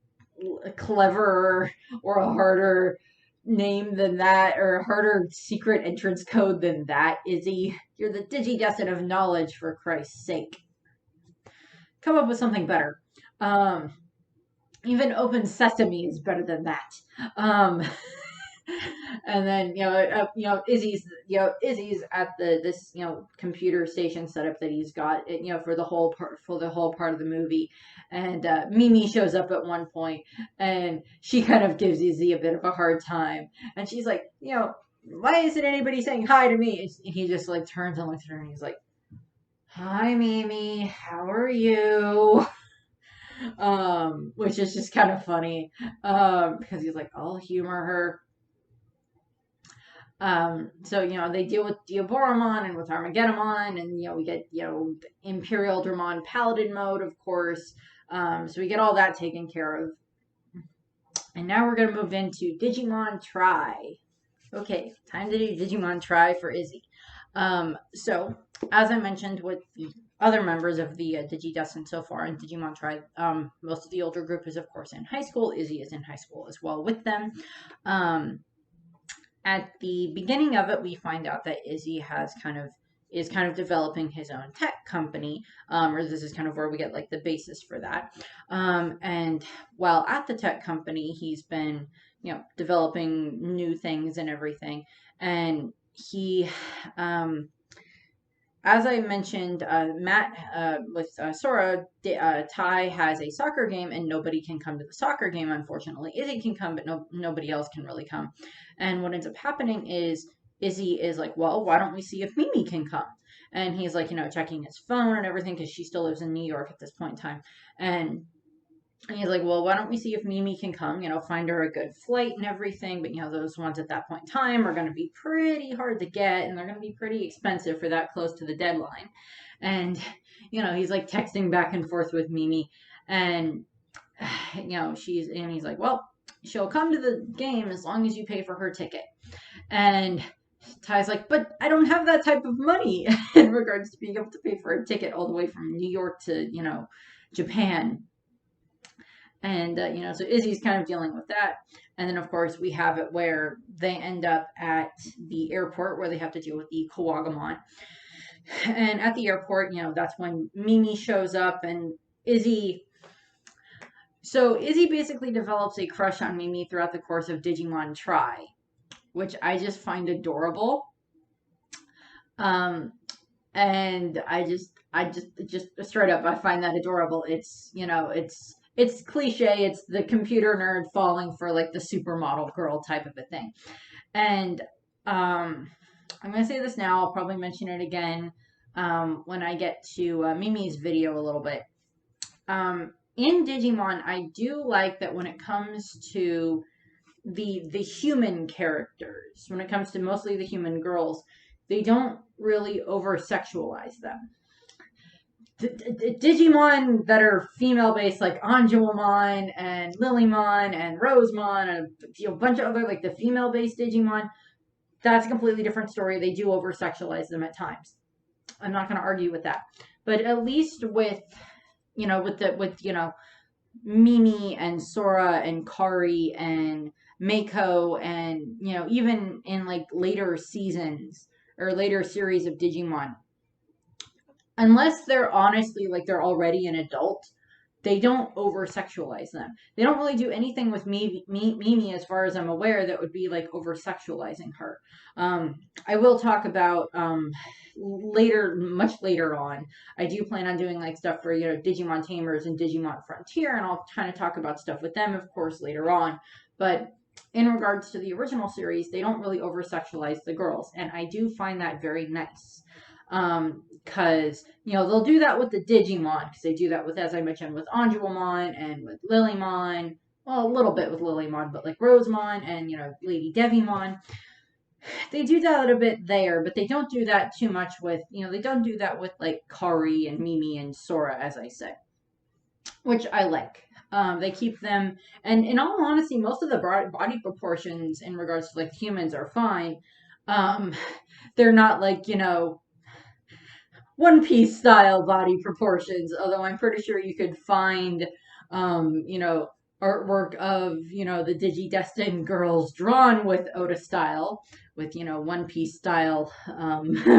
cleverer or a harder name than that, or a harder secret entrance code than that, Izzy. You're the DigiDestined of Knowledge, for Christ's sake. Come up with something better. Even Open Sesame is better than that. And then Izzy's at this computer station setup that he's got for the whole part of the movie, and Mimi shows up at one point, and she kind of gives Izzy a bit of a hard time, and she's like, why isn't anybody saying hi to me? And he just turns and looks at her, and he's like, hi Mimi, how are you? Which is just kind of funny, because he's like, I'll humor her. So they deal with Diaboromon and with Armageddon, and we get Imperial Dramon Paladin mode, of course. So we get all that taken care of, and now we're gonna move into Digimon Try. Okay, time to do Digimon Try for Izzy. So as I mentioned with the other members of the DigiDestined so far in Digimon Try, most of the older group is of course in high school. Izzy is in high school as well with them. At the beginning of it, we find out that Izzy is kind of developing his own tech company, or this is kind of where we get the basis for that. And while at the tech company, he's been developing new things and everything, and he as I mentioned, Matt with Sora, Ty has a soccer game, and nobody can come to the soccer game, unfortunately. Izzy can come, but nobody else can really come. And what ends up happening is Izzy is like, well, why don't we see if Mimi can come? And he's checking his phone and everything, because she still lives in New York at this point in time. And And he's like, well, why don't we see if Mimi can come, find her a good flight and everything. But, those ones at that point in time are going to be pretty hard to get and they're going to be pretty expensive for that close to the deadline. And, he's like texting back and forth with Mimi. And, he's like, well, she'll come to the game as long as you pay for her ticket. And Ty's like, but I don't have that type of money in regards to being able to pay for a ticket all the way from New York to, Japan. And, so Izzy's kind of dealing with that. And then, of course, we have it where they end up at the airport where they have to deal with the Koushiro. And at the airport, that's when Mimi shows up and Izzy. So Izzy basically develops a crush on Mimi throughout the course of Digimon Try, which I just find adorable. And I just straight up, I find that adorable. It's cliche. It's the computer nerd falling for like the supermodel girl type of a thing. And I'm going to say this now. I'll probably mention it again when I get to Mimi's video a little bit. In Digimon, I do like that when it comes to the human characters, when it comes to mostly the human girls, they don't really over-sexualize them. Digimon that are female-based, like Anjouamon and Lilymon and Rosemon and a bunch of other, like the female-based Digimon, that's a completely different story. They do over-sexualize them at times. I'm not going to argue with that. But at least with Mimi and Sora and Kari and Mako and, even in like later seasons or later series of Digimon, unless they're honestly like they're already an adult, they don't over-sexualize them. They don't really do anything with Mimi, as far as I'm aware, that would be like over-sexualizing her. I will talk about later, much later on. I do plan on doing like stuff for Digimon Tamers and Digimon Frontier, and I'll kind of talk about stuff with them, of course, later on. But in regards to the original series, they don't really over-sexualize the girls, and I do find that very nice. Because, they'll do that with the Digimon, because they do that with, as I mentioned, with Anjouamon and with Lilymon. Well, a little bit with Lilymon, but like Rosemon and, Lady Devimon. They do that a bit there, but they don't do that too much with, they don't do that with like Kari and Mimi and Sora, as I said, which I like. They keep them, and in all honesty, most of the body proportions in regards to like humans are fine. They're not like, One Piece style body proportions, although I'm pretty sure you could find, artwork of, the DigiDestined girls drawn with Oda style, with, One Piece style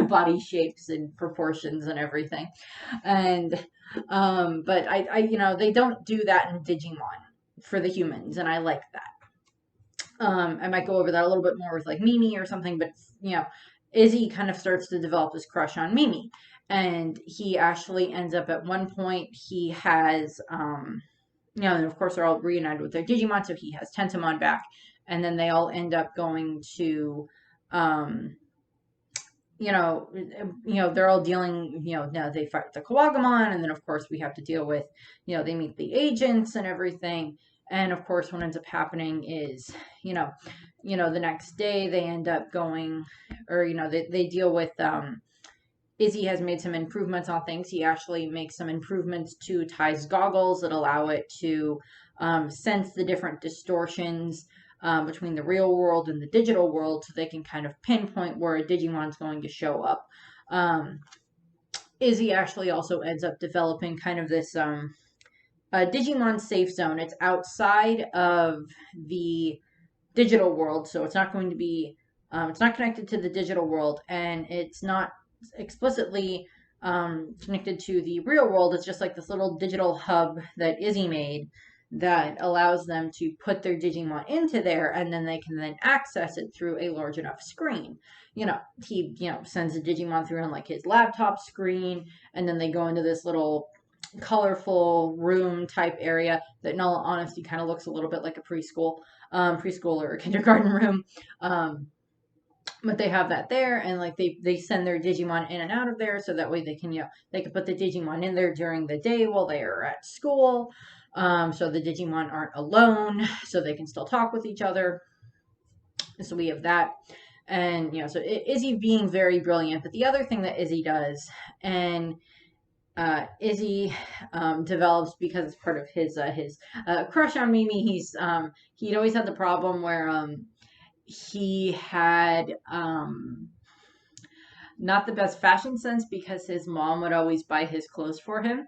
body shapes and proportions and everything. And, but I they don't do that in Digimon for the humans, and I like that. I might go over that a little bit more with like Mimi or something, but, Izzy kind of starts to develop this crush on Mimi. And he actually ends up at one point, he has, and of course they're all reunited with their Digimon, so he has Tentomon back. And then they all end up going to, they're all dealing, now they fight the Koushiro, and then of course we have to deal with, they meet the agents and everything. And of course what ends up happening is, the next day they end up going, or, they deal with, Izzy has made some improvements on things. He actually makes some improvements to Ty's goggles that allow it to sense the different distortions between the real world and the digital world, so they can kind of pinpoint where a Digimon's going to show up. Izzy actually also ends up developing kind of this Digimon safe zone. It's outside of the digital world, so it's not going to be, it's not connected to the digital world, and it's not explicitly connected to the real world. It's just like this little digital hub that Izzy made that allows them to put their Digimon into there, and then they can then access it through a large enough screen. He sends the Digimon through on like his laptop screen, and then they go into this little colorful room type area that in all honesty kind of looks a little bit like a preschool or a kindergarten room. But they have that there, and like they send their Digimon in and out of there, so that way they can they can put the Digimon in there during the day while they are at school. so the Digimon aren't alone, so they can still talk with each other. So we have that. And, so Izzy being very brilliant. But the other thing that Izzy does, and Izzy develops because it's part of his crush on Mimi. He'd always had the problem where he had not the best fashion sense because his mom would always buy his clothes for him.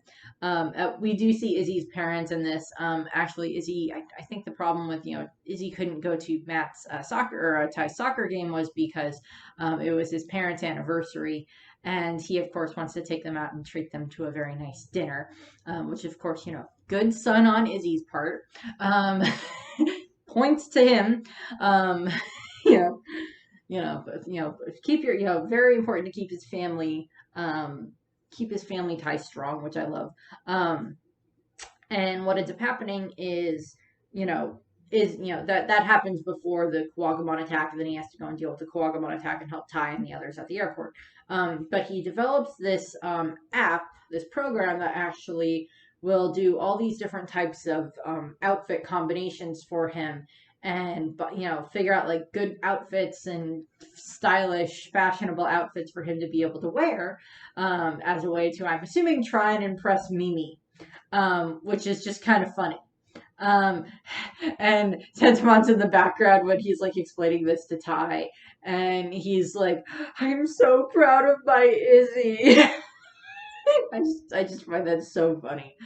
We do see Izzy's parents in this. Actually, Izzy, I think the problem with, Izzy couldn't go to Matt's soccer or Ty's soccer game was because it was his parents' anniversary. And he, of course, wants to take them out and treat them to a very nice dinner, which, of course, good son on Izzy's part. Points to him. you know, keep your, very important to keep his family ties strong, which I love. And what ends up happening is, that happens before the Kouagamon attack, and then he has to go and deal with the Kouagamon attack and help Tai and the others at the airport. But he develops this app, this program that actually will do all these different types of outfit combinations for him, and figure out like good outfits and stylish, fashionable outfits for him to be able to wear, as a way to, I'm assuming, try and impress Mimi, which is just kind of funny. And Tentomon's in the background when he's like explaining this to Tai, and he's like, "I'm so proud of my Izzy." I just find that so funny.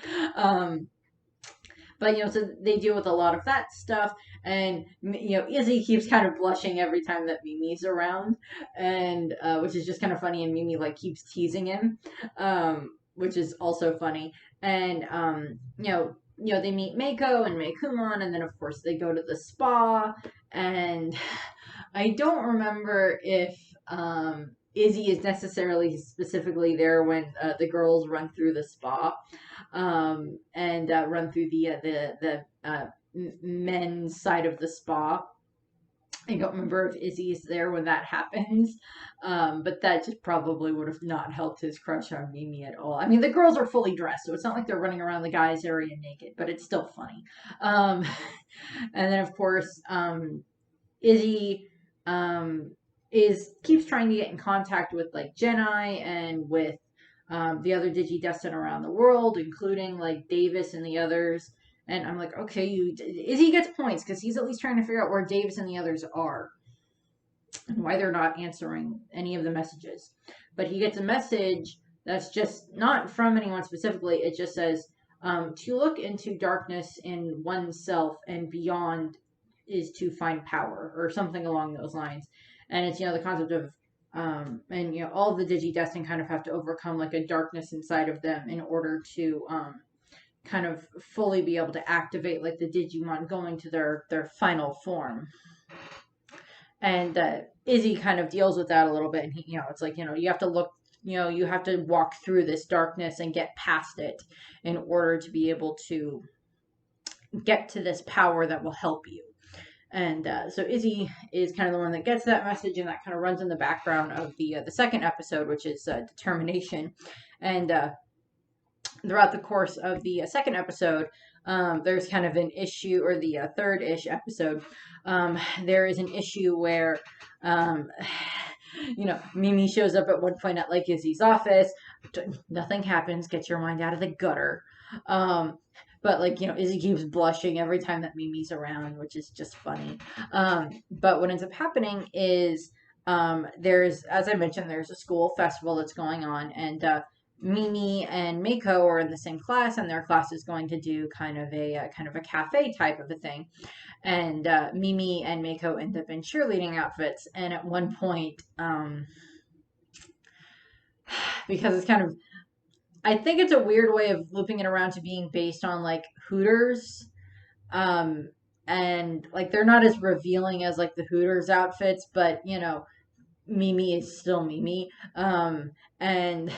But so they deal with a lot of that stuff, and Izzy keeps kind of blushing every time that Mimi's around, and which is just kind of funny. And Mimi like keeps teasing him, which is also funny. And they meet Mako and Meikumon, and then of course they go to the spa. And I don't remember if Izzy is necessarily specifically there when the girls run through the spa, and run through the men's side of the spa. I don't remember if Izzy is there when that happens, but that just probably would have not helped his crush on Mimi at all. I mean, the girls are fully dressed, so it's not like they're running around the guys' area naked, but it's still funny. And then, of course, Izzy keeps trying to get in contact with like Jedi and with the other DigiDestined around the world, including like Davis and the others. And I'm like, okay, Izzy gets points because he's at least trying to figure out where Davis and the others are and why they're not answering any of the messages. But he gets a message that's just not from anyone specifically. It just says, to look into darkness in oneself and beyond is to find power, or something along those lines. And it's, the concept of, and, all of the DigiDestined kind of have to overcome like a darkness inside of them in order to, kind of fully be able to activate like the Digimon going to their final form. And Izzy kind of deals with that a little bit, and he, it's like, you have to look, you have to walk through this darkness and get past it in order to be able to get to this power that will help you. And so Izzy is kind of the one that gets that message, and that kind of runs in the background of the second episode, which is determination. And throughout the course of the second episode, there's kind of an issue, or the third-ish episode, there is an issue where, Mimi shows up at one point at like Izzy's office. Nothing happens. Get your mind out of the gutter. But like, Izzy keeps blushing every time that Mimi's around, which is just funny. But what ends up happening is, there's, as I mentioned, there's a school festival that's going on, and Mimi and Mako are in the same class, and their class is going to do kind of a cafe type of a thing. And Mimi and Mako end up in cheerleading outfits, and at one point, because it's kind of, I think it's a weird way of looping it around to being based on like Hooters, and like they're not as revealing as like the Hooters outfits, but Mimi is still Mimi, and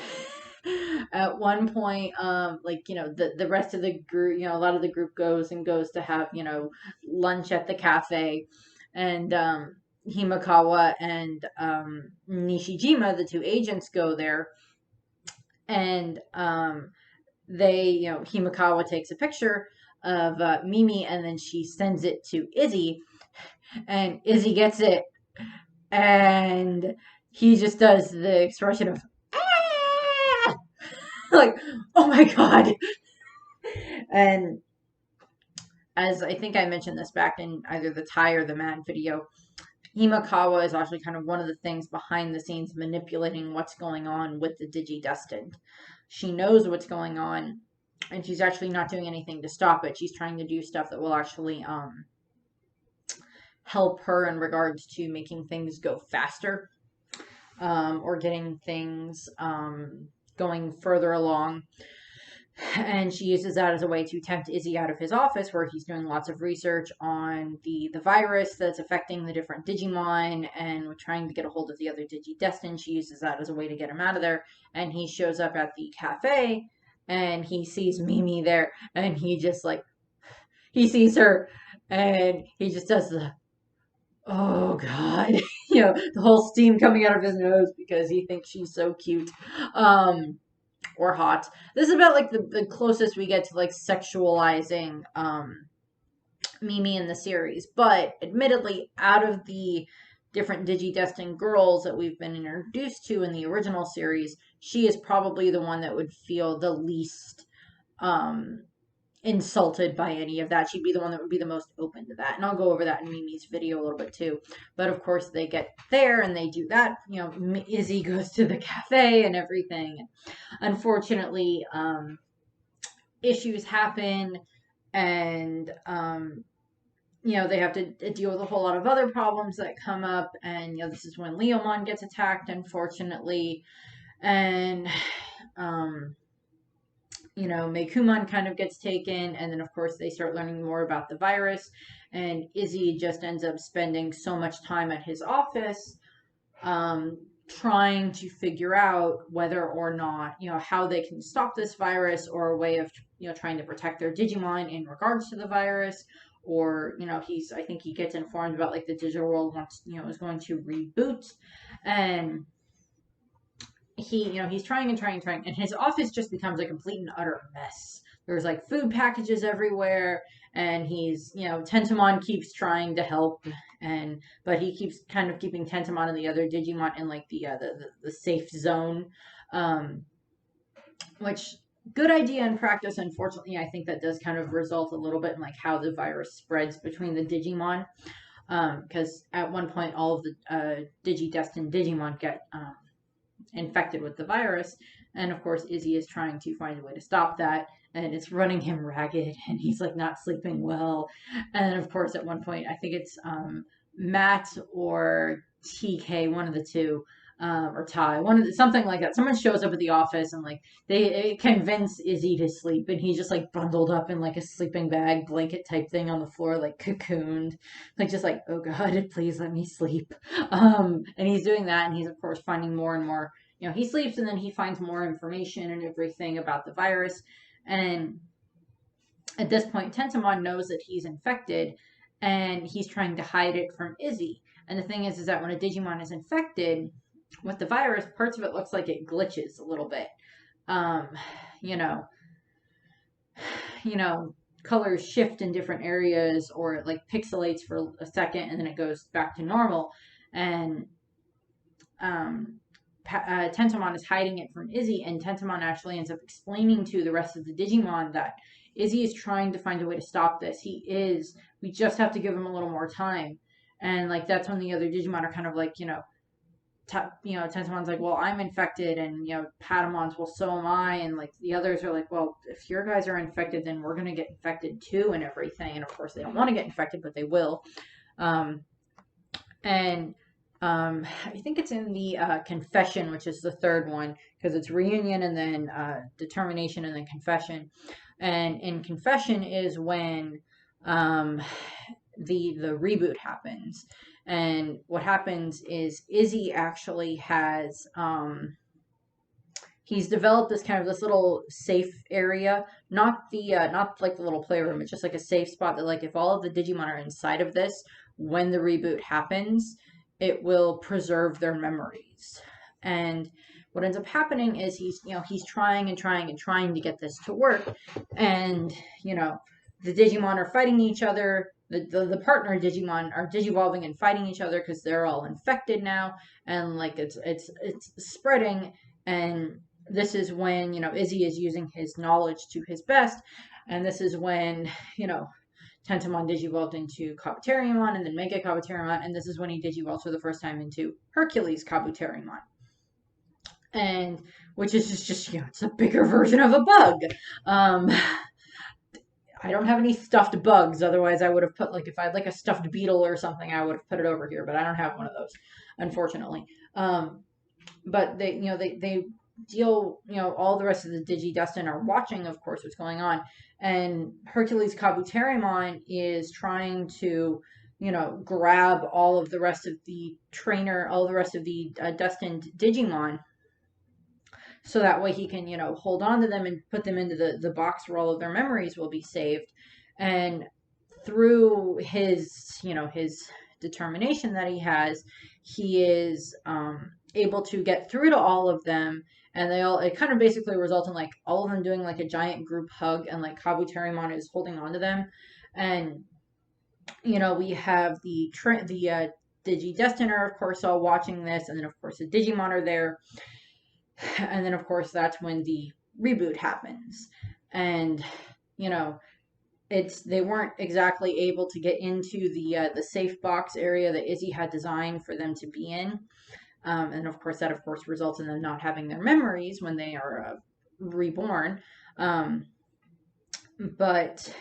at one point, the rest of the group, a lot of the group goes to have, lunch at the cafe, and Himakawa and Nishijima, the two agents, go there, and they, Himakawa takes a picture of Mimi, and then she sends it to Izzy, and Izzy gets it, and he just does the expression of ah! Like, oh my god. And as I think I mentioned this back in either the Tai or the Mad video, Himakawa is actually kind of one of the things behind the scenes manipulating what's going on with the DigiDestined. She knows what's going on, and she's actually not doing anything to stop it. She's trying to do stuff that will actually help her in regards to making things go faster, or getting things going further along. And she uses that as a way to tempt Izzy out of his office, where he's doing lots of research on the virus that's affecting the different Digimon, and trying to get a hold of the other DigiDestined. She uses that as a way to get him out of there. And he shows up at the cafe, and he sees Mimi there, and he just like, he sees her, and he just does the, oh god, the whole steam coming out of his nose because he thinks she's so cute. Or hot. This is about like the closest we get to like sexualizing Mimi in the series. But admittedly, out of the different DigiDestined girls that we've been introduced to in the original series, she is probably the one that would feel the least insulted by any of that. She'd be the one that would be the most open to that. And I'll go over that in Mimi's video a little bit too. But of course they get there and they do that. Izzy goes to the cafe and everything. Unfortunately, issues happen, and they have to deal with a whole lot of other problems that come up. And this is when Leomon gets attacked, unfortunately. And Meikumon kind of gets taken, and then of course they start learning more about the virus, and Izzy just ends up spending so much time at his office trying to figure out whether or not, how they can stop this virus, or a way of, trying to protect their Digimon in regards to the virus. Or, I think he gets informed about like the digital world wants, is going to reboot, and he's trying, and his office just becomes a complete and utter mess. There's like food packages everywhere, and he's, Tentomon keeps trying to help, but he keeps kind of keeping Tentomon and the other Digimon in like the safe zone, which, good idea in practice. Unfortunately, I think that does kind of result a little bit in like how the virus spreads between the Digimon, because at one point all of the DigiDestined Digimon get infected with the virus, and of course Izzy is trying to find a way to stop that, and it's running him ragged, and he's like not sleeping well. And of course at one point, I think it's Matt or TK, one of the two, or Tai, something like that. Someone shows up at the office, and like they convince Izzy to sleep, and he's just like bundled up in like a sleeping bag blanket type thing on the floor, like cocooned, like just like, oh god, please let me sleep. And he's doing that, and he's of course finding more and more. He sleeps, and then he finds more information and everything about the virus. And at this point, Tentomon knows that he's infected, and he's trying to hide it from Izzy. And the thing is that when a Digimon is infected with the virus, parts of it looks like it glitches a little bit. Colors shift in different areas, or it like pixelates for a second, and then it goes back to normal. And Tentomon is hiding it from Izzy, and Tentomon actually ends up explaining to the rest of the Digimon that Izzy is trying to find a way to stop this. We just have to give him a little more time. And like that's when the other Digimon are kind of like, Tentomon's like, well, I'm infected, and Patamon's, well, so am I, and like the others are like, well, if your guys are infected, then we're gonna get infected too, and everything. And of course they don't want to get infected, but they will. I think it's in the Confession, which is the third one, because it's Reunion, and then Determination, and then Confession. And in Confession is when the reboot happens. And what happens is Izzy actually has he's developed this little safe area, not like the little playroom. It's just like a safe spot that, like, if all of the Digimon are inside of this, when the reboot happens, it will preserve their memories. And what ends up happening is he's trying to get this to work, and the Digimon are fighting each other. The partner Digimon are digivolving and fighting each other because they're all infected now, and like it's spreading. And this is when Izzy is using his knowledge to his best, and this is when Tentomon digivolved into Kabuterimon and then Mega Kabuterimon, and this is when he digivolved for the first time into Hercules Kabuterimon. And which is just it's a bigger version of a bug. I don't have any stuffed bugs. Otherwise, I would have put, like, if I had like a stuffed beetle or something, I would have put it over here. But I don't have one of those, unfortunately. But they deal. All the rest of the DigiDestined are watching, of course, what's going on, and Hercules Kabuterimon is trying to grab all of the rest of the destined Digimon, so that way he can hold on to them and put them into the box where all of their memories will be saved. And through his his determination that he is able to get through to all of them, and it kind of basically results in like all of them doing like a giant group hug, and like Kabuterimon is holding on to them. And we have the DigiDestined are, of course, all watching this, and then of course the Digimon are there. And then, of course, that's when the reboot happens. And, they weren't exactly able to get into the safe box area that Izzy had designed for them to be in. And, of course, that, results in them not having their memories when they are reborn. But,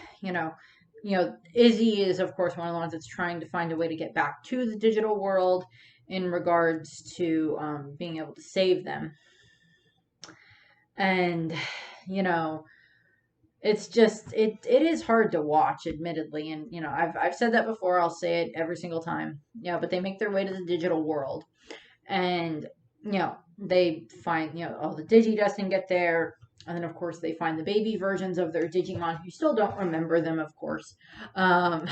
Izzy is, of course, one of the ones that's trying to find a way to get back to the digital world in regards to being able to save them. And it's just it is hard to watch, admittedly. And I've said that before, I'll say it every single time. But they make their way to the digital world, and they find all the DigiDestined get there, and then of course they find the baby versions of their Digimon who still don't remember them, of course. And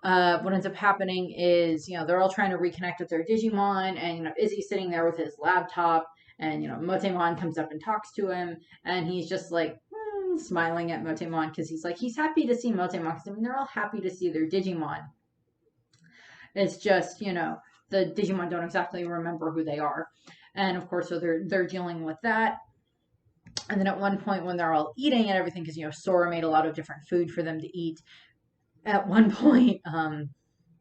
what ends up happening is they're all trying to reconnect with their Digimon, and Izzy's sitting there with his laptop. And, Motemon comes up and talks to him, and he's just like smiling at Motemon because he's happy to see Motemon, because they're all happy to see their Digimon. It's just, the Digimon don't exactly remember who they are. And of course, so they're dealing with that. And then at one point when they're all eating and everything, because, Sora made a lot of different food for them to eat, at one point,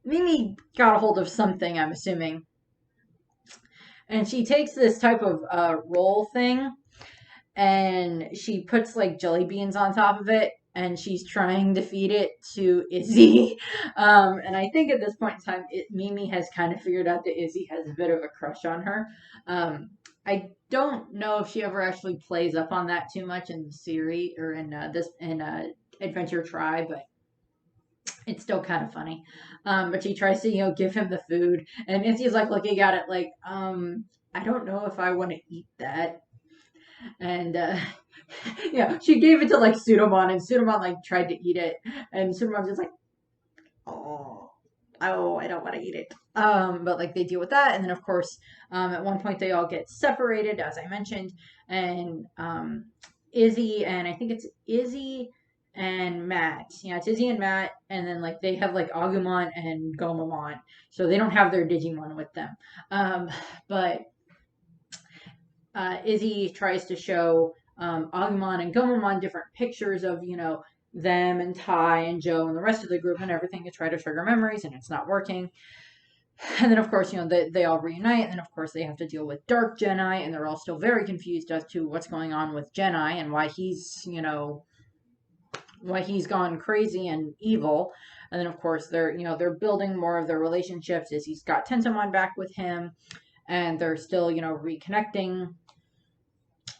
Mimi got a hold of something, I'm assuming. And she takes this type of roll thing, and she puts like jelly beans on top of it, and she's trying to feed it to Izzy. And I think at this point in time, Mimi has kind of figured out that Izzy has a bit of a crush on her. I don't know if she ever actually plays up on that too much in the series or in Adventure Tribe, but it's still kind of funny. But she tries to, give him the food, and Izzy's like looking at it like, I don't know if I want to eat that. And, she gave it to like Pseudomon, and Pseudomon like tried to eat it, and Pseudomon's just like, oh, I don't want to eat it. But like they deal with that, and then of course, at one point they all get separated, as I mentioned, and Izzy, and I think it's Izzy and Matt. It's Izzy and Matt, and then like they have like Agumon and Gomamon, so they don't have their Digimon with them. But Izzy tries to show Agumon and Gomamon different pictures of them and Tai and Joe and the rest of the group and everything to try to trigger memories, and it's not working. And then of course they all reunite, and then of course they have to deal with Dark Jedi, and they're all still very confused as to what's going on with Jedi and why he's why he's gone crazy and evil. And then of course they're building more of their relationships as he's got Tentomon back with him, and they're still reconnecting,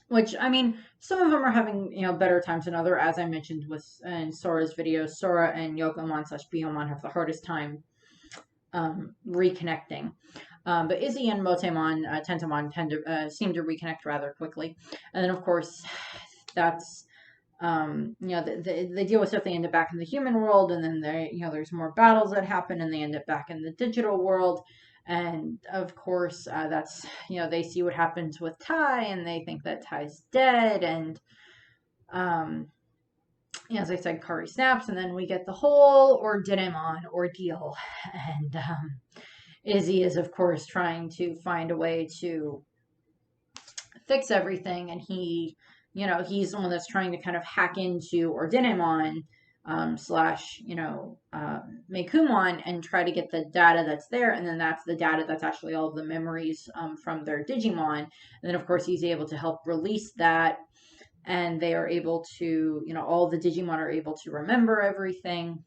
which I mean some of them are having better times than others, as I mentioned in Sora's videos. Sora and Yokomon/Biyomon have the hardest time reconnecting, but Izzy and Motemon, Tentomon tend to seem to reconnect rather quickly. And then of course that's they deal with stuff. They end up back in the human world, and then there's more battles that happen, and they end up back in the digital world. And of course, that's they see what happens with Tai, and they think that Tai's dead, and as I said, Kari snaps, and then we get the whole Digimon ordeal. And Izzy is, of course, trying to find a way to fix everything, and he's the one that's trying to kind of hack into Digimon slash Meicoomon and try to get the data that's there, and then that's the data that's actually all of the memories from their Digimon, and then of course he's able to help release that, and they are able to, all the Digimon are able to remember everything,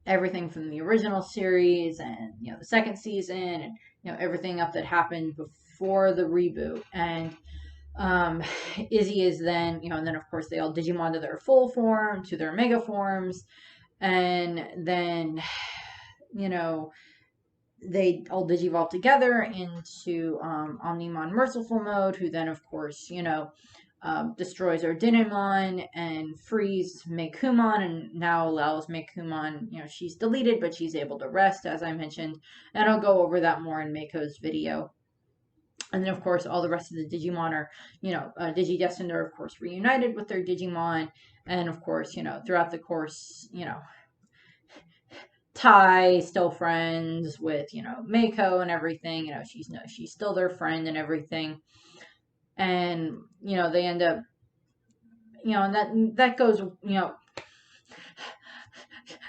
everything from the original series and the second season, and everything up that happened before the reboot. And Izzy is then, and then of course they all Digimon to their full form, to their mega forms, and then, they all Digivolve together into Omnimon Merciful Mode, who then of course, destroys our Digimon and frees Meicoomon, and now allows Meicoomon, she's deleted, but she's able to rest, as I mentioned, and I'll go over that more in Meiko's video. And then, of course, all the rest of the Digimon are, DigiDestined are, of course, reunited with their Digimon. And, of course, throughout the course, Tai still friends with, Meiko and everything. She's still their friend and everything. And, they end up, and that goes,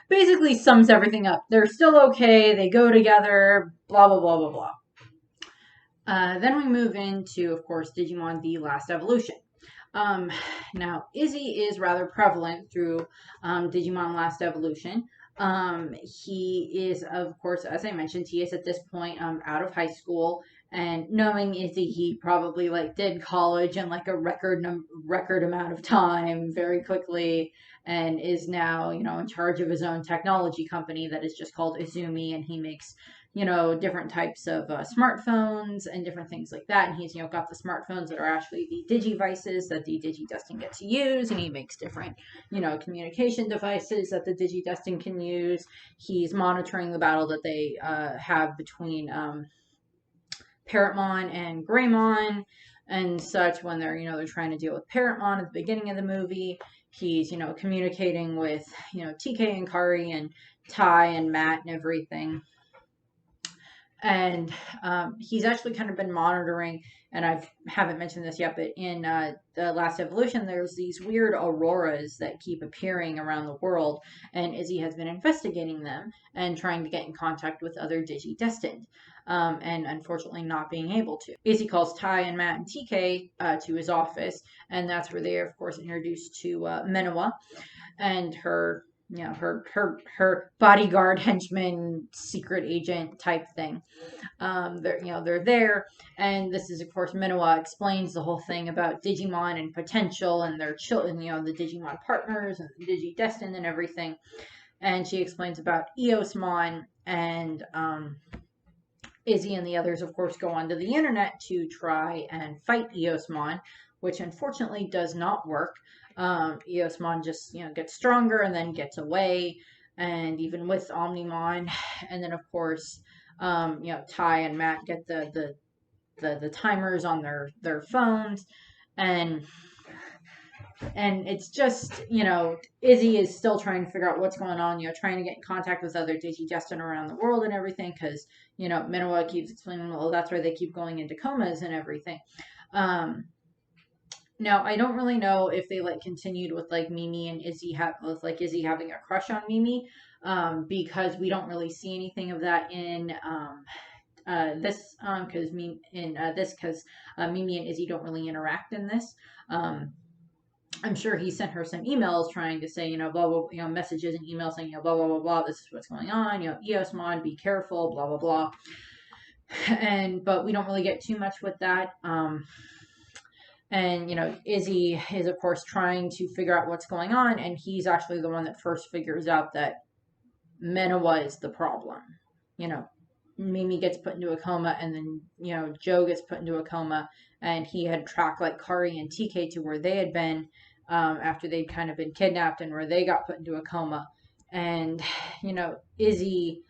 basically sums everything up. They're still okay. They go together, blah, blah, blah, blah, blah. Then we move into, of course, Digimon The Last Evolution. Now, Izzy is rather prevalent through Digimon Last Evolution. He is, of course, as I mentioned, he is at this point out of high school. And knowing Izzy, he probably did college in a record amount of time very quickly, and is now in charge of his own technology company that is just called Izumi, and he makes different types of smartphones and different things like that. And he's, got the smartphones that are actually the Digivices that the DigiDestined get to use. And he makes different, communication devices that the DigiDestined can use. He's monitoring the battle that they have between Parrotmon and Greymon and such when they're trying to deal with Parrotmon at the beginning of the movie. He's, communicating with, TK and Kari and Tai and Matt and everything. And he's actually kind of been monitoring, and I haven't mentioned this yet, but in The Last Evolution, there's these weird auroras that keep appearing around the world, and Izzy has been investigating them and trying to get in contact with other DigiDestined, and unfortunately not being able to. Izzy calls Tai and Matt and TK to his office, and that's where they are, of course, introduced to Menoa and her her bodyguard, henchman, secret agent type thing. They're there, and this is, of course, Menoa explains the whole thing about Digimon and potential and their children, the Digimon partners and DigiDestined and everything. And she explains about Eosmon, and Izzy and the others, of course, go onto the internet to try and fight Eosmon, which unfortunately does not work. Eosmon just, gets stronger and then gets away, and even with Omnimon, and then of course, Tai and Matt get the timers on their phones, and it's just, Izzy is still trying to figure out what's going on, trying to get in contact with other DigiDestined around the world and everything, because, Menoa keeps explaining, well, that's why they keep going into comas and everything. Now, I don't really know if they continued with Mimi and Izzy with Izzy having a crush on Mimi, because we don't really see anything of that in this, because Mimi and Izzy don't really interact in this. I'm sure he sent her some emails trying to say, blah, blah, messages and emails saying, blah, blah, blah, blah, this is what's going on, Eosmon, be careful, blah, blah, blah. But we don't really get too much with that. And, Izzy is, of course, trying to figure out what's going on, and he's actually the one that first figures out that Menoa is the problem. Mimi gets put into a coma, and then, Joe gets put into a coma, and he had tracked, Kari and TK to where they had been after they'd kind of been kidnapped and where they got put into a coma. And, Izzy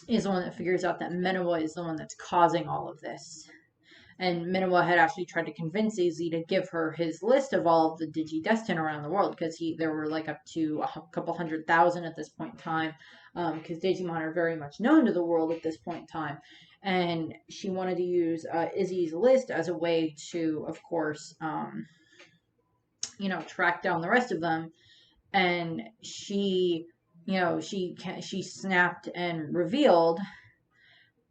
is the one that figures out that Menoa is the one that's causing all of this. And Minowa had actually tried to convince Izzy to give her his list of all of the DigiDestined around the world, because there were like up to a couple 100,000 at this point in time, because Digimon are very much known to the world at this point in time. And she wanted to use Izzy's list as a way to, of course, track down the rest of them. And she snapped and revealed,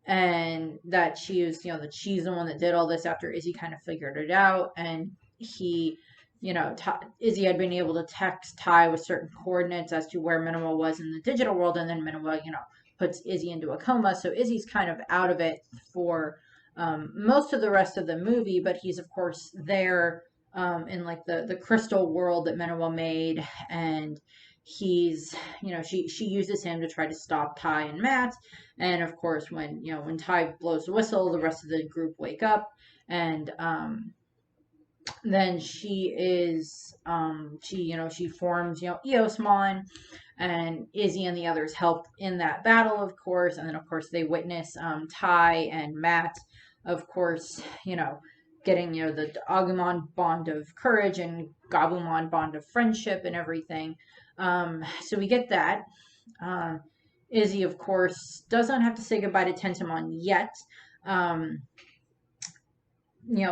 and that she's the one that did all this after Izzy kind of figured it out. And Izzy had been able to text Tai with certain coordinates as to where Minimal was in the digital world, and then Minimal puts Izzy into a coma, so Izzy's kind of out of it for most of the rest of the movie, but he's of course there in like the crystal world that Minimal made. And he's she uses him to try to stop Tai and Matt. And of course, when Tai blows the whistle, the rest of the group wake up. And then she forms Eosmon, and Izzy and the others help in that battle, of course. And then of course they witness Tai and Matt, of course, getting the Agumon bond of courage and Gabumon bond of friendship and everything. So we get that. Izzy, of course, doesn't have to say goodbye to Tentomon yet.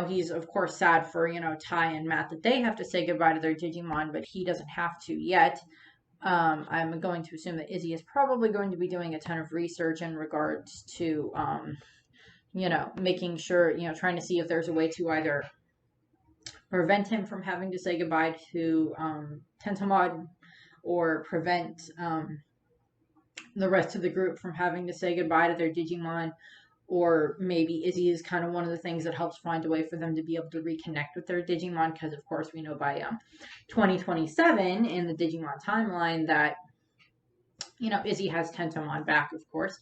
He's of course sad for Tai and Matt that they have to say goodbye to their Digimon, but he doesn't have to yet. I'm going to assume that Izzy is probably going to be doing a ton of research in regards to making sure, trying to see if there's a way to either prevent him from having to say goodbye to Tentomon, or prevent the rest of the group from having to say goodbye to their Digimon. Or maybe Izzy is kind of one of the things that helps find a way for them to be able to reconnect with their Digimon, because of course we know by 2027 in the Digimon timeline that Izzy has Tentomon back, of course.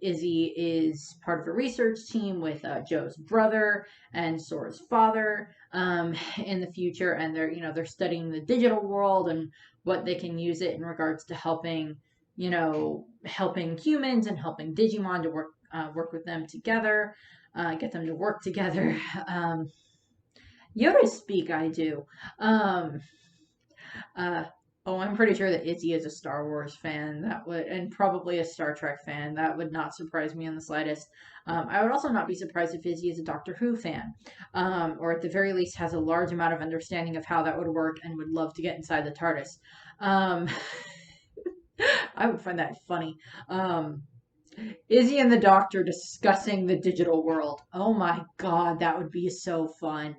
Izzy is part of a research team with Joe's brother and Sora's father in the future, and they're studying the digital world and what they can use it in regards to helping humans and helping Digimon to work with them together, get them to work together. Yoda speak, I do. I'm pretty sure that Izzy is a Star Wars fan, and probably a Star Trek fan. That would not surprise me in the slightest. I would also not be surprised if Izzy is a Doctor Who fan, or at the very least has a large amount of understanding of how that would work and would love to get inside the TARDIS. I would find that funny. Izzy and the Doctor discussing the digital world. Oh my god, that would be so fun.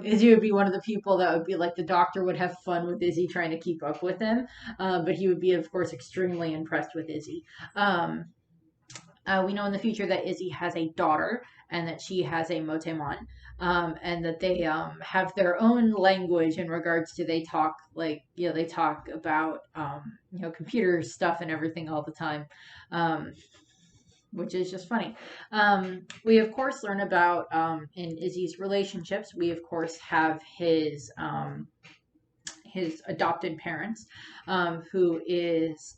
Izzy would be one of the people that would be like, the Doctor would have fun with Izzy trying to keep up with him, but he would be, of course, extremely impressed with Izzy. We know in the future that Izzy has a daughter, and that she has a Motemon, and that they have their own language in regards to, they talk about computer stuff and everything all the time, which is just funny. We of course learn about in Izzy's relationships. We of course have his adopted parents, who is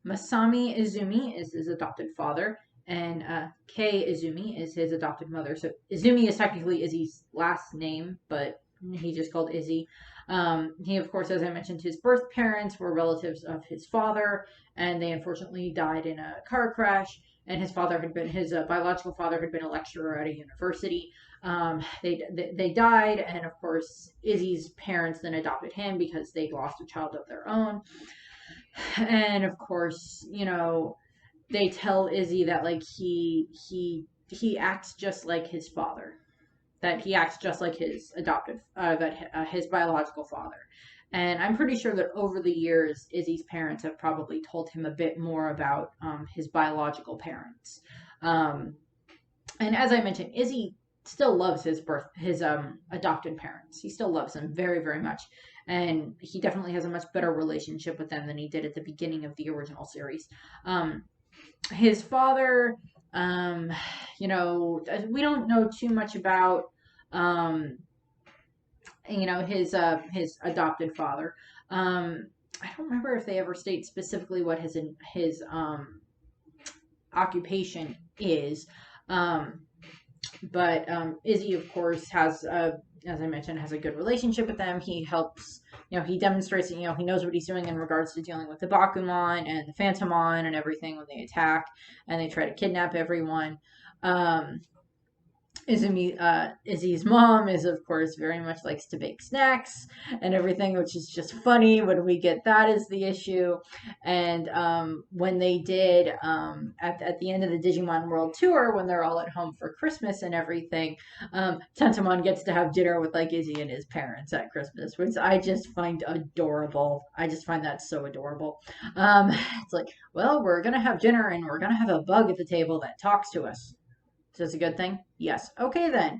Masami Izumi is his adopted father, and Kei Izumi is his adopted mother. So Izumi is technically Izzy's last name, but he's just called Izzy. He, of course, as I mentioned, his birth parents were relatives of his father, and they unfortunately died in a car crash. And his biological father had been a lecturer at a university. They died, and of course, Izzy's parents then adopted him because they'd lost a child of their own. And of course, they tell Izzy that like he acts just like his father, that he acts just like his his biological father. And I'm pretty sure that over the years, Izzy's parents have probably told him a bit more about his biological parents. And as I mentioned, Izzy still loves his adopted parents. He still loves them very, very much. And he definitely has a much better relationship with them than he did at the beginning of the original series. His father, we don't know too much about, his adopted father. I don't remember if they ever state specifically what his occupation is. But Izzy, of course, has, as I mentioned, has a good relationship with them. He helps, he demonstrates that, he knows what he's doing in regards to dealing with the Bakumon and the Phantomon and everything when they attack and they try to kidnap everyone. Izzy's mom is, of course, very much likes to bake snacks and everything, which is just funny when we get that as the issue. And when they did, at the end of the Digimon World Tour, when they're all at home for Christmas and everything, Tentomon gets to have dinner with like Izzy and his parents at Christmas, which I just find adorable. I just find that so adorable. It's like, well, we're going to have dinner and we're going to have a bug at the table that talks to us. So it's a good thing? Yes. Okay, then.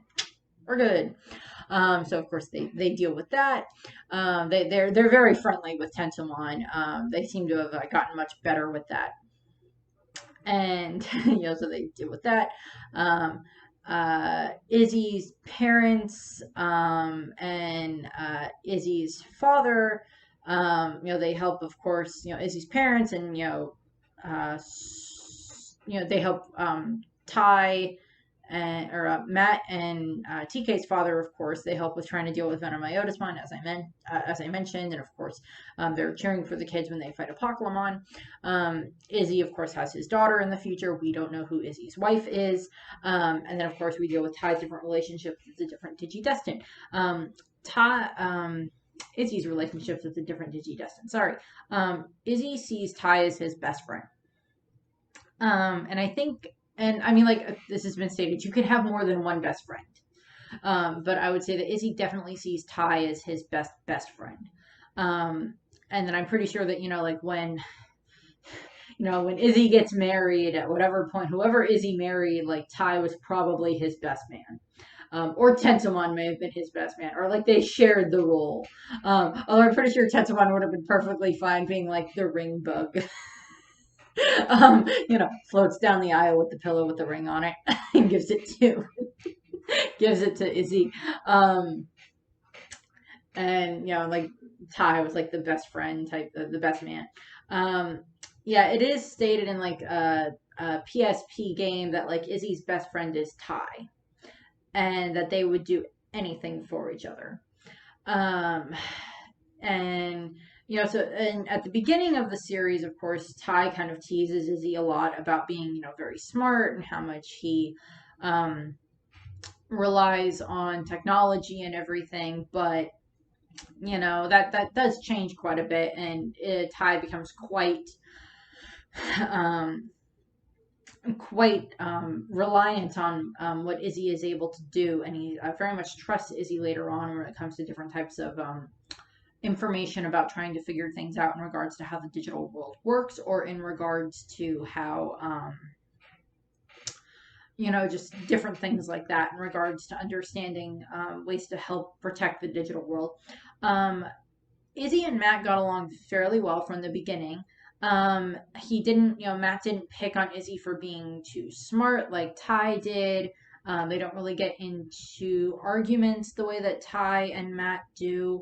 We're good. So of course they deal with that. They're very friendly with Tentomon. They seem to have gotten much better with that. And so they deal with that. Izzy's parents and Izzy's father, they help, of course, Izzy's parents, and they help Tai and Matt and TK's father, of course. They help with trying to deal with Venomyotismon, as I mentioned, and of course they're cheering for the kids when they fight Apocalypse. Izzy, of course, has his daughter in the future. We don't know who Izzy's wife is, and then of course we deal with Ty's different relationships with the different DigiDestined. Izzy's relationships with the different DigiDestined. Sorry, Izzy sees Ty as his best friend, and I think. And I mean, like, this has been stated, you can have more than one best friend. But I would say that Izzy definitely sees Ty as his best friend. And then I'm pretty sure that, like when Izzy gets married at whatever point, whoever Izzy married, like Ty was probably his best man. Or Tentomon may have been his best man, or like they shared the role. Although I'm pretty sure Tentomon would have been perfectly fine being like the ring bug. Floats down the aisle with the pillow with the ring on it and gives it to Izzy. And like Ty was like the best friend type, the best man. It is stated in like a PSP game that like Izzy's best friend is Ty, and that they would do anything for each other. And at the beginning of the series, of course, Ty kind of teases Izzy a lot about being, very smart and how much he relies on technology and everything. But, that does change quite a bit, and Ty becomes quite reliant on what Izzy is able to do, and he very much trusts Izzy later on when it comes to different types of information about trying to figure things out in regards to how the digital world works, or in regards to how just different things like that in regards to understanding ways to help protect the digital world. Izzy and Matt got along fairly well from the beginning. Matt didn't pick on Izzy for being too smart like Ty did. They don't really get into arguments the way that Ty and Matt do.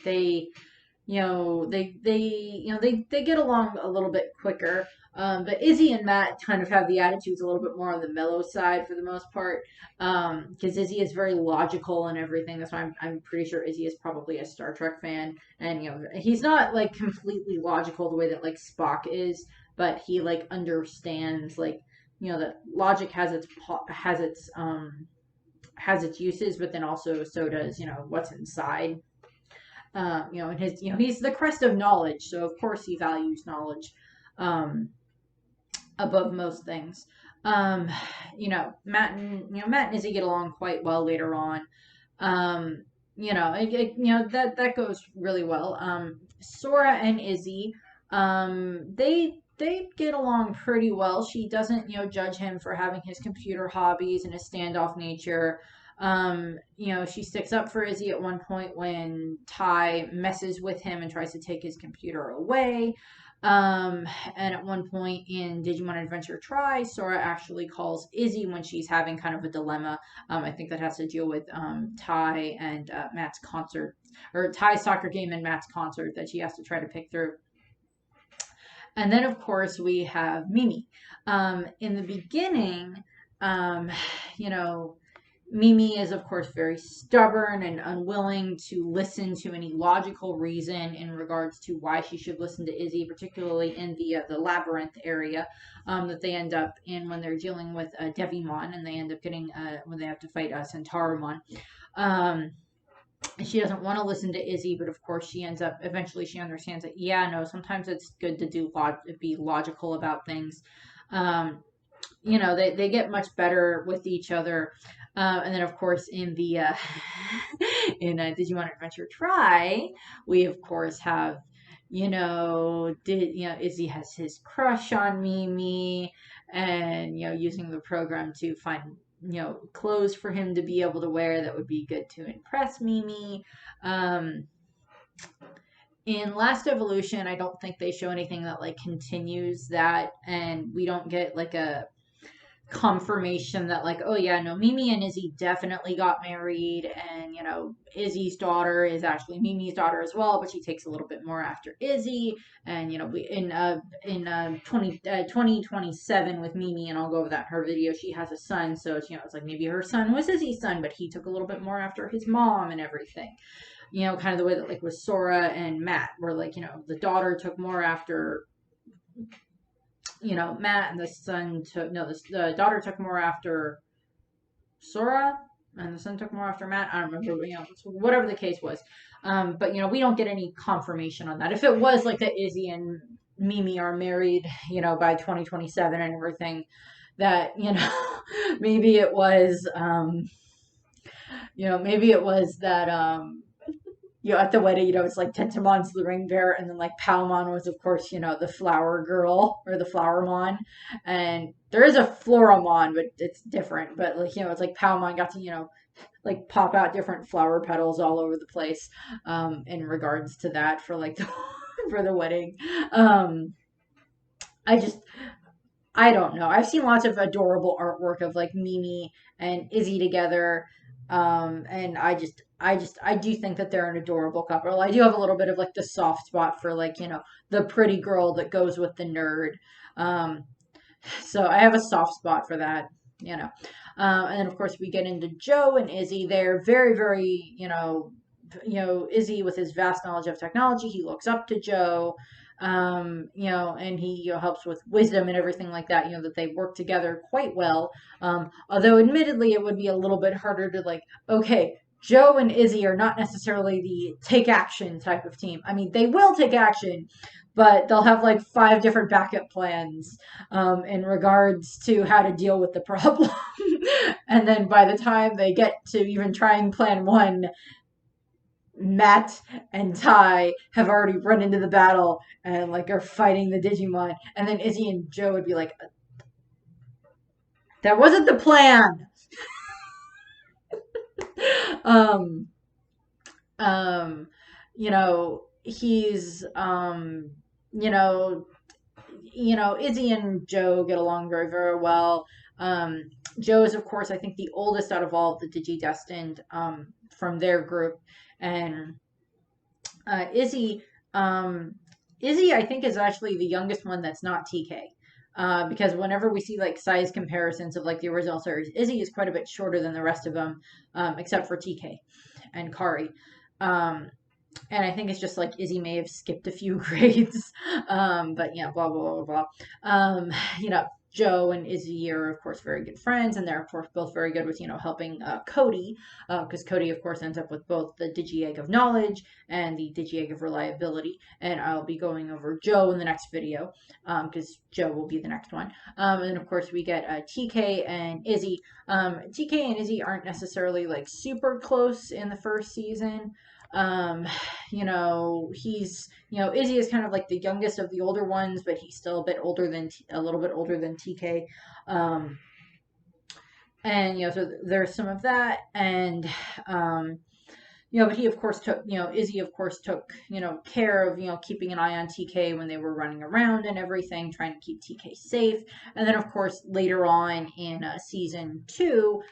They get along a little bit quicker. But Izzy and Matt kind of have the attitudes a little bit more on the mellow side for the most part. Because Izzy is very logical and everything. That's why I'm pretty sure Izzy is probably a Star Trek fan. And, he's not like completely logical the way that like Spock is, but he like understands like, that logic has its uses, but then also so does, what's inside. And he's the crest of knowledge, so of course he values knowledge above most things. Matt and Izzy get along quite well later on. That goes really well. Sora and Izzy, they get along pretty well. She doesn't, judge him for having his computer hobbies and his standoff nature. She sticks up for Izzy at one point when Ty messes with him and tries to take his computer away. And at one point in Digimon Adventure Tri, Sora actually calls Izzy when she's having kind of a dilemma. I think that has to deal with Ty and Matt's concert, or Ty's soccer game and Matt's concert that she has to try to pick through. And then, of course, we have Mimi. In the beginning, um, you know, Mimi is, of course, very stubborn and unwilling to listen to any logical reason in regards to why she should listen to Izzy, particularly in the labyrinth area that they end up in when they're dealing with Devimon, and they end up getting when they have to fight Centauramon. Um, she doesn't want to listen to Izzy, but of course she ends up eventually she understands that yeah, no, sometimes it's good to be logical about things. Um, they get much better with each other. And then, of course, in the in Digimon Adventure Try, we of course have Izzy has his crush on Mimi, and using the program to find clothes for him to be able to wear that would be good to impress Mimi. Um, in Last Evolution, I don't think they show anything that like continues that, and we don't get like a confirmation that like, oh yeah, no, Mimi and Izzy definitely got married, and Izzy's daughter is actually Mimi's daughter as well, but she takes a little bit more after Izzy. And we in 2027 with Mimi, and I'll go over that in her video, she has a son, so it's like maybe her son was Izzy's son, but he took a little bit more after his mom and everything. Kind of the way that like with Sora and Matt, where like the daughter took more after Matt, and the son took the daughter took more after Sora, and the son took more after Matt. I don't remember, whatever the case was. But we don't get any confirmation on that. If it was like that Izzy and Mimi are married, by 2027 and everything, that maybe it was maybe it was that at the wedding, it's like Tentomon's the ring bearer, and then like Palmon was, of course, the flower girl or the flowermon, and there is a Floramon, but it's different. But like it's like Palmon got to like pop out different flower petals all over the place, in regards to that for like for the wedding. I don't know. I've seen lots of adorable artwork of like Mimi and Izzy together. And I do think that they're an adorable couple. I do have a little bit of like the soft spot for like, the pretty girl that goes with the nerd. So I have a soft spot for that, and then of course we get into Joe and Izzy. They're very, very, Izzy with his vast knowledge of technology, he looks up to Joe. And he helps with wisdom and everything like that, that they work together quite well. Although admittedly it would be a little bit harder to like, okay, Joe and Izzy are not necessarily the take action type of team. I mean, they will take action, but they'll have like 5 different backup plans, in regards to how to deal with the problem. And then by the time they get to even trying plan 1, Matt and Ty have already run into the battle and like are fighting the Digimon, and then Izzy and Joe would be like, "That wasn't the plan." He's Izzy and Joe get along very, very well. Joe is, of course, I think the oldest out of all of the DigiDestined, from their group. And Izzy, I think, is actually the youngest one that's not TK. Because whenever we see like size comparisons of like the original series, Izzy is quite a bit shorter than the rest of them, except for TK and Kari. And I think it's just like Izzy may have skipped a few grades. But yeah, blah, blah, blah, blah. Joe and Izzy are, of course, very good friends, and they're, of course, both very good with, helping Cody, because Cody, of course, ends up with both the Digi Egg of Knowledge and the Digi Egg of Reliability, and I'll be going over Joe in the next video, because Joe will be the next one. And then, of course, we get TK and Izzy. TK and Izzy aren't necessarily, like, super close in the first season. He's Izzy is kind of like the youngest of the older ones, but he's still a little bit older than TK. And so there's some of that, and but he of course took Izzy of course took care of keeping an eye on TK when they were running around and everything, trying to keep TK safe. And then of course later on in season 2,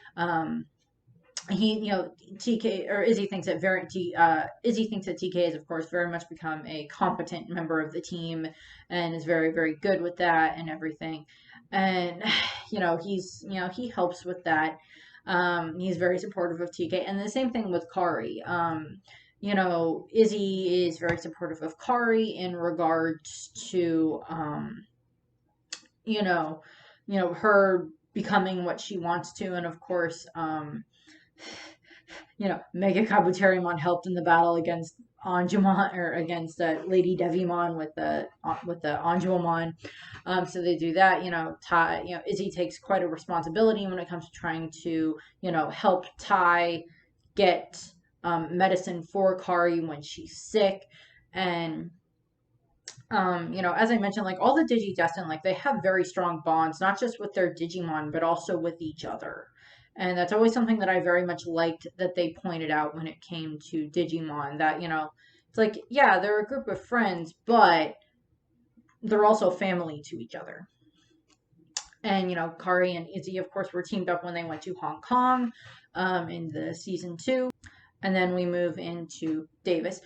TK or Izzy thinks that Izzy thinks that TK has, of course, very much become a competent member of the team and is very, very good with that and everything. And, he helps with that. He's very supportive of TK. And the same thing with Kari. Izzy is very supportive of Kari in regards to, her becoming what she wants to. And of course, Mega Kabuterimon helped in the battle against Anjumon or against Lady Devimon with the Anjumon. So they do that. Izzy takes quite a responsibility when it comes to trying to help Tai get medicine for Kari when she's sick. And as I mentioned, like all the DigiDestined, like they have very strong bonds, not just with their Digimon, but also with each other. And that's always something that I very much liked that they pointed out when it came to Digimon. That, it's like, yeah, they're a group of friends, but they're also family to each other. And, Kari and Izzy, of course, were teamed up when they went to Hong Kong in the season 2. And then we move into Davis.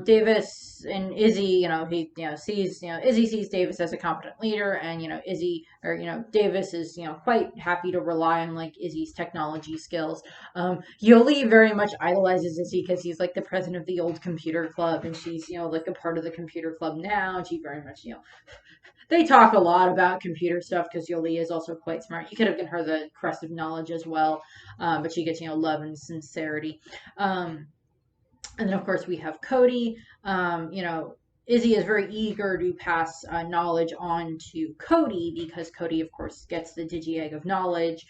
Davis and Izzy, Izzy sees Davis as a competent leader, and Davis is quite happy to rely on like Izzy's technology skills. Yoli very much idolizes Izzy because he's like the president of the old computer club, and she's like a part of the computer club now, and she very much they talk a lot about computer stuff because Yoli is also quite smart. You could have given her the crest of knowledge as well, but she gets love and sincerity. And then of course we have Cody. Izzy is very eager to pass knowledge on to Cody because Cody, of course, gets the Digi Egg of Knowledge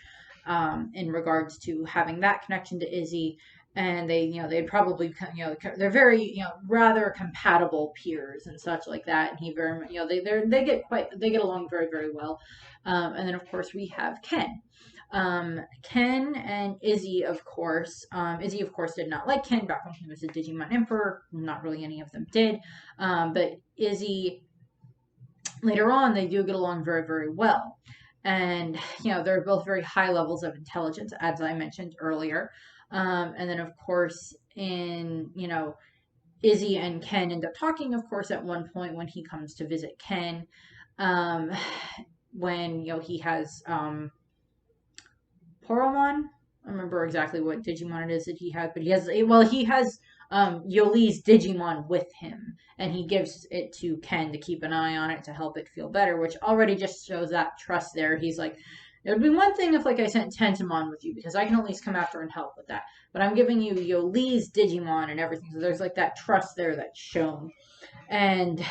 in regards to having that connection to Izzy. And they'd probably, they're very, rather compatible peers and such like that. And he very, they get along very, very well. And then of course we have Ken. Ken and Izzy, of course. Izzy, of course, did not like Ken back when he was a Digimon Emperor. Not really any of them did. But Izzy, later on, they do get along very, very well. And, they're both very high levels of intelligence, as I mentioned earlier. And then, of course, Izzy and Ken end up talking, of course, at one point when he comes to visit Ken. When, he has Poromon. I remember exactly what Digimon it is that he has, but he has Yoli's Digimon with him, and he gives it to Ken to keep an eye on it to help it feel better, which already just shows that trust there. He's like, it would be one thing if, like, I sent Tentomon with you, because I can at least come after and help with that. But I'm giving you Yoli's Digimon and everything, so there's, like, that trust there that's shown. And,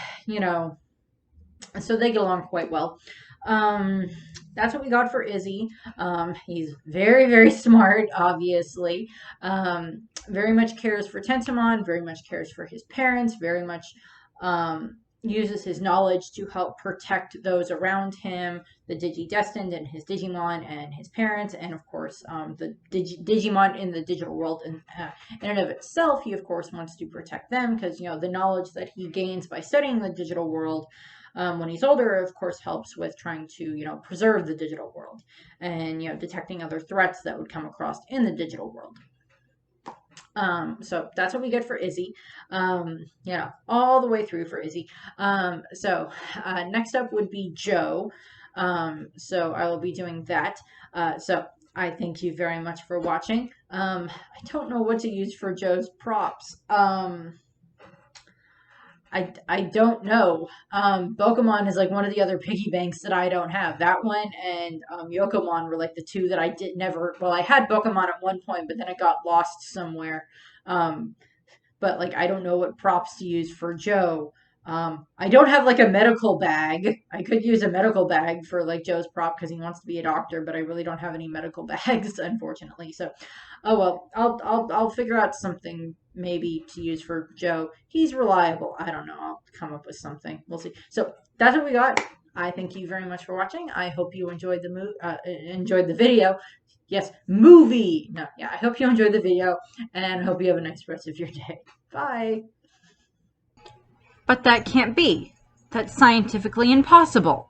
so they get along quite well. That's what we got for Izzy. He's very, very smart, obviously. Very much cares for Tentomon, very much cares for his parents, very much uses his knowledge to help protect those around him, the DigiDestined and his Digimon and his parents, and of course the Digimon in the digital world. And in and of itself, he of course wants to protect them because the knowledge that he gains by studying the digital world when he's older, of course, helps with trying to, preserve the digital world and, detecting other threats that would come across in the digital world. So that's what we get for Izzy, all the way through for Izzy. So next up would be Joe. So I will be doing that. So I thank you very much for watching. I don't know what to use for Joe's props. I don't know. Pokemon is like one of the other piggy banks that I don't have. That one and Yokomon were like the two that I I had Pokemon at one point, but then it got lost somewhere. But like, I don't know what props to use for Joe. I don't have like a medical bag. I could use a medical bag for like Joe's prop because he wants to be a doctor, but I really don't have any medical bags, unfortunately. So, oh well, I'll figure out something maybe to use for Joe. He's reliable. I don't know. I'll come up with something. We'll see. So that's what we got. I thank you very much for watching. I hope you enjoyed the video. Yes, movie. No, yeah. I hope you enjoyed the video, and I hope you have a nice rest of your day. Bye. But that can't be. That's scientifically impossible.